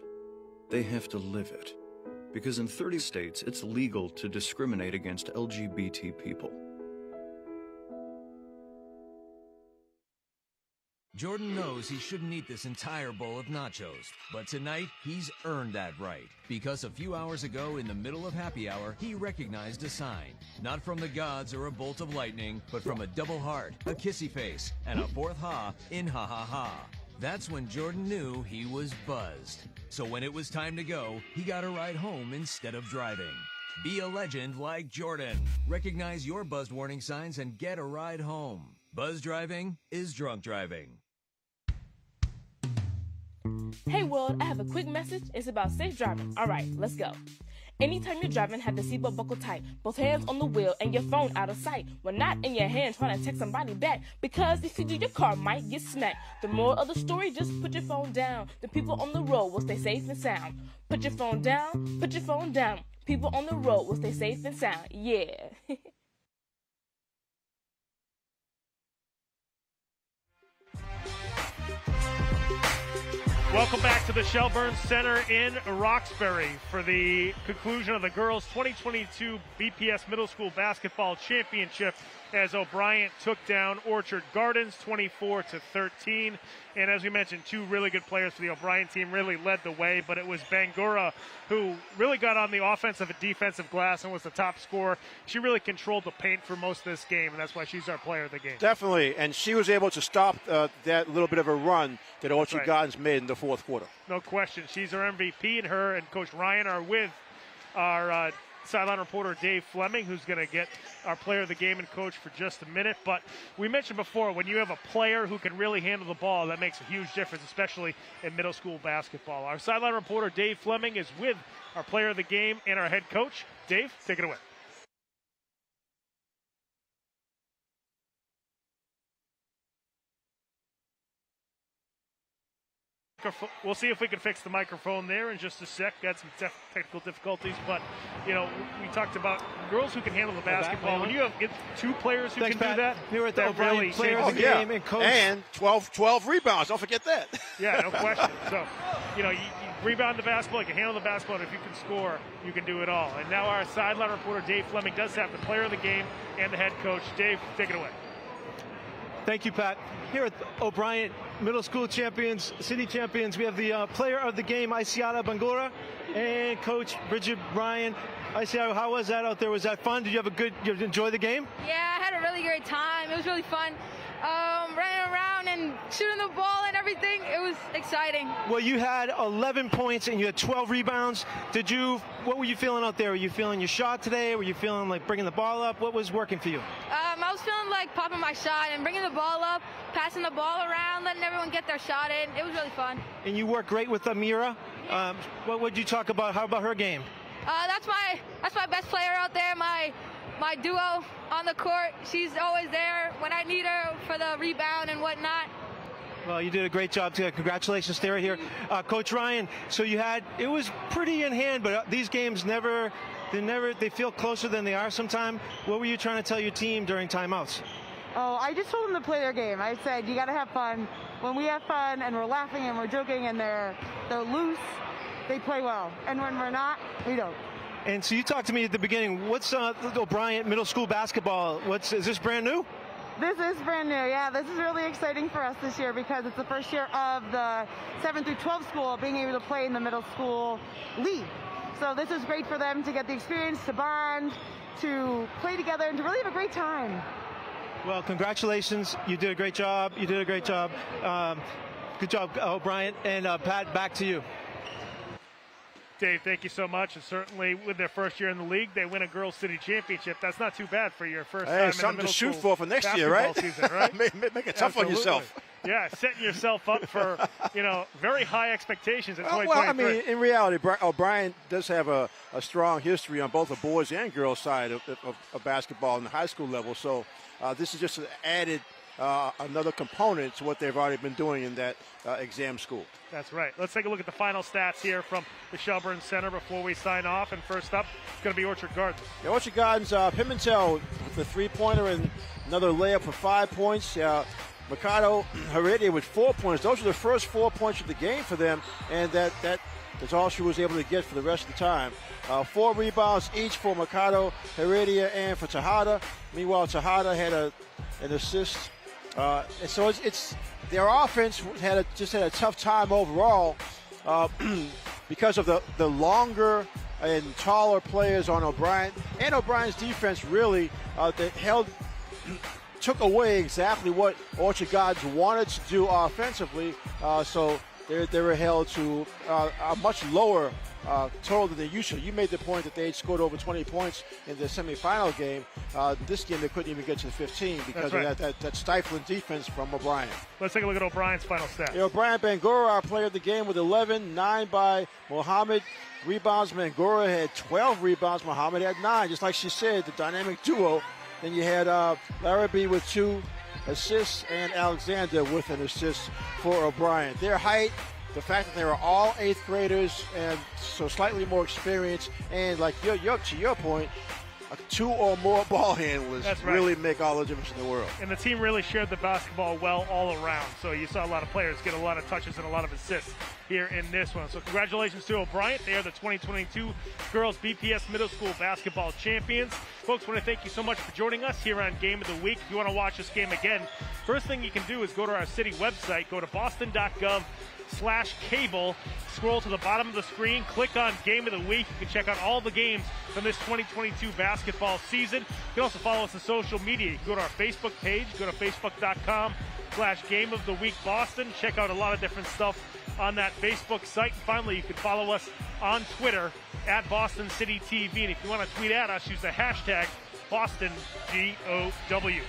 They have to live it. Because in 30 states, it's legal to discriminate against LGBT people. Jordan knows he shouldn't eat this entire bowl of nachos, but tonight he's earned that right. Because a few hours ago, in the middle of happy hour, he recognized a sign. Not from the gods or a bolt of lightning, but from a double heart, a kissy face, and a 4th ha in ha ha ha. That's when Jordan knew he was buzzed. So when it was time to go, he got a ride home instead of driving. Be a legend like Jordan. Recognize your buzzed warning signs and get a ride home. Buzz driving is drunk driving. Hey world, I have a quick message. It's about safe driving. All right, let's go. Anytime you're driving, have the seatbelt buckled tight. Both hands on the wheel and your phone out of sight. When not in your hand, trying to text somebody back. Because if you do, your car might get smacked. The moral of the story, just put your phone down. The people on the road will stay safe and sound. Put your phone down, put your phone down. People on the road will stay safe and sound. Yeah. Welcome back to the Shelburne Center in Roxbury for the conclusion of the girls' 2022 BPS Middle School Basketball Championship as O'Brien took down Orchard Gardens 24-13. And as we mentioned, 2 really good players for the O'Brien team really led the way, but it was Bangura who really got on the offensive and defensive glass and was the top scorer. She really controlled the paint for most of this game, and that's why she's our player of the game. Definitely, and she was able to stop that little bit of a run that Orchard Gardens made in the 4th quarter. No question. She's our MVP, and her and Coach Ryan are with our sideline reporter Dave Fleming, who's going to get our player of the game and coach for just a minute. But we mentioned before, when you have a player who can really handle the ball, that makes a huge difference, especially in middle school basketball. Our sideline reporter Dave Fleming is with our player of the game and our head coach. Dave, take it away. We'll see if we can fix the microphone there in just a sec. Got some technical difficulties, but, you know, we talked about girls who can handle the basketball. When you have 2 players who can do that, here at the that really player of the game and coach. And 12 rebounds. Don't forget that. Yeah, no question. So, you know, you rebound the basketball, you can handle the basketball, and if you can score, you can do it all. And now our sideline reporter, Dave Fleming, does have the player of the game and the head coach. Dave, take it away. Thank you, Pat. Here at O'Brien Middle School Champions, City Champions, we have the player of the game, Isiara Bangura, and Coach Bridget Bryan. Isiara, how was that out there? Was that fun? Did you enjoy the game? Yeah, I had a really great time. It was really fun. Running around and shooting the ball and everything. It was exciting. Well, you had 11 points and you had 12 rebounds. What were you feeling out there? Were you feeling your shot today? Were you feeling like bringing the ball up? What was working for you? I was feeling like popping my shot and bringing the ball up, passing the ball around, letting everyone get their shot in. It was really fun. And you worked great with Amira. What would you talk about? How about her game? That's my best player out there. My duo on the court. She's always there when I need her for the rebound and whatnot. Well, you did a great job today. Congratulations, Sarah here. Coach Ryan, so it was pretty in hand, but these games they feel closer than they are sometimes. What were you trying to tell your team during timeouts? Oh, I just told them to play their game. I said, you got to have fun. When we have fun and we're laughing and we're joking and they're loose, they play well. And when we're not, we don't. And so you talked to me at the beginning. What's O'Brien Middle School basketball? Is this brand new? This is brand new, yeah. This is really exciting for us this year because it's the first year of the 7 through 12 school being able to play in the middle school league. So this is great for them to get the experience, to bond, to play together, and to really have a great time. Well, congratulations. You did a great job. You did a great job. Good job, O'Brien. And Pat, back to you. Dave, thank you so much. And certainly with their first year in the league, they win a girls' city championship. That's not too bad for your first time in the something middle to shoot school for next year, right? Season, right? Make it tough on yourself. Yeah, setting yourself up for, very high expectations in 2023. Well, I mean, in reality, O'Brien does have a strong history on both the boys and girls side of basketball in the high school level. So this is just an added another component to what they've already been doing in that exam school. That's right. Let's take a look at the final stats here from the Shelburne Center before we sign off. And first up, it's going to be Orchard Gardens. Yeah, Orchard Gardens, Pimentel with the three-pointer and another layup for 5 points. Mikado Heredia with 4 points. Those are the first 4 points of the game for them, and that is all she was able to get for the rest of the time. 4 rebounds each for Mikado Heredia and for Tejada. Meanwhile, Tejada had an assist. And so it's their offense just had a tough time overall because of the longer and taller players on O'Brien. And O'Brien's defense really took away exactly what Orchard Gardens wanted to do offensively. So they were held to a much lower total than they used to. You made the point that they had scored over 20 points in the semifinal game. This game they couldn't even get to the 15 because of that stifling defense from O'Brien. Let's take a look at O'Brien's final stats. Yeah, O'Brien Bangura, our player of the game, with 11, 9 by Mohammed. Rebounds, Bangura had 12 rebounds. Mohammed had 9. Just like she said, the dynamic duo. Then you had Larrabee with 2 assists and Alexander with an assist for O'Brien. Their height, the fact that they were all 8th graders and so slightly more experienced, and like to your point, 2 or more ball handlers really make all the difference in the world. And the team really shared the basketball well all around. So you saw a lot of players get a lot of touches and a lot of assists here in this one. So congratulations to O'Brien. They are the 2022 Girls BPS Middle School Basketball Champions. Folks, I want to thank you so much for joining us here on Game of the Week. If you want to watch this game again, first thing you can do is go to our city website, go to boston.gov/cable, scroll to the bottom of the screen, click on Game of the Week. You can check out all the games from this 2022 basketball season. You can also follow us on social media. You can go to our Facebook page, go to facebook.com/Game of the Week Boston. Check out a lot of different stuff on that Facebook site. And finally, you can follow us on Twitter at Boston City TV. And if you want to tweet at us, use the hashtag BostonGOW.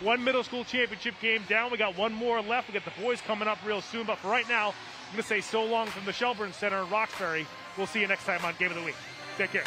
One middle school championship game down. We got one more left. We got the boys coming up real soon. But for right now, I'm going to say so long from the Shelburne Center in Roxbury. We'll see you next time on Game of the Week. Take care.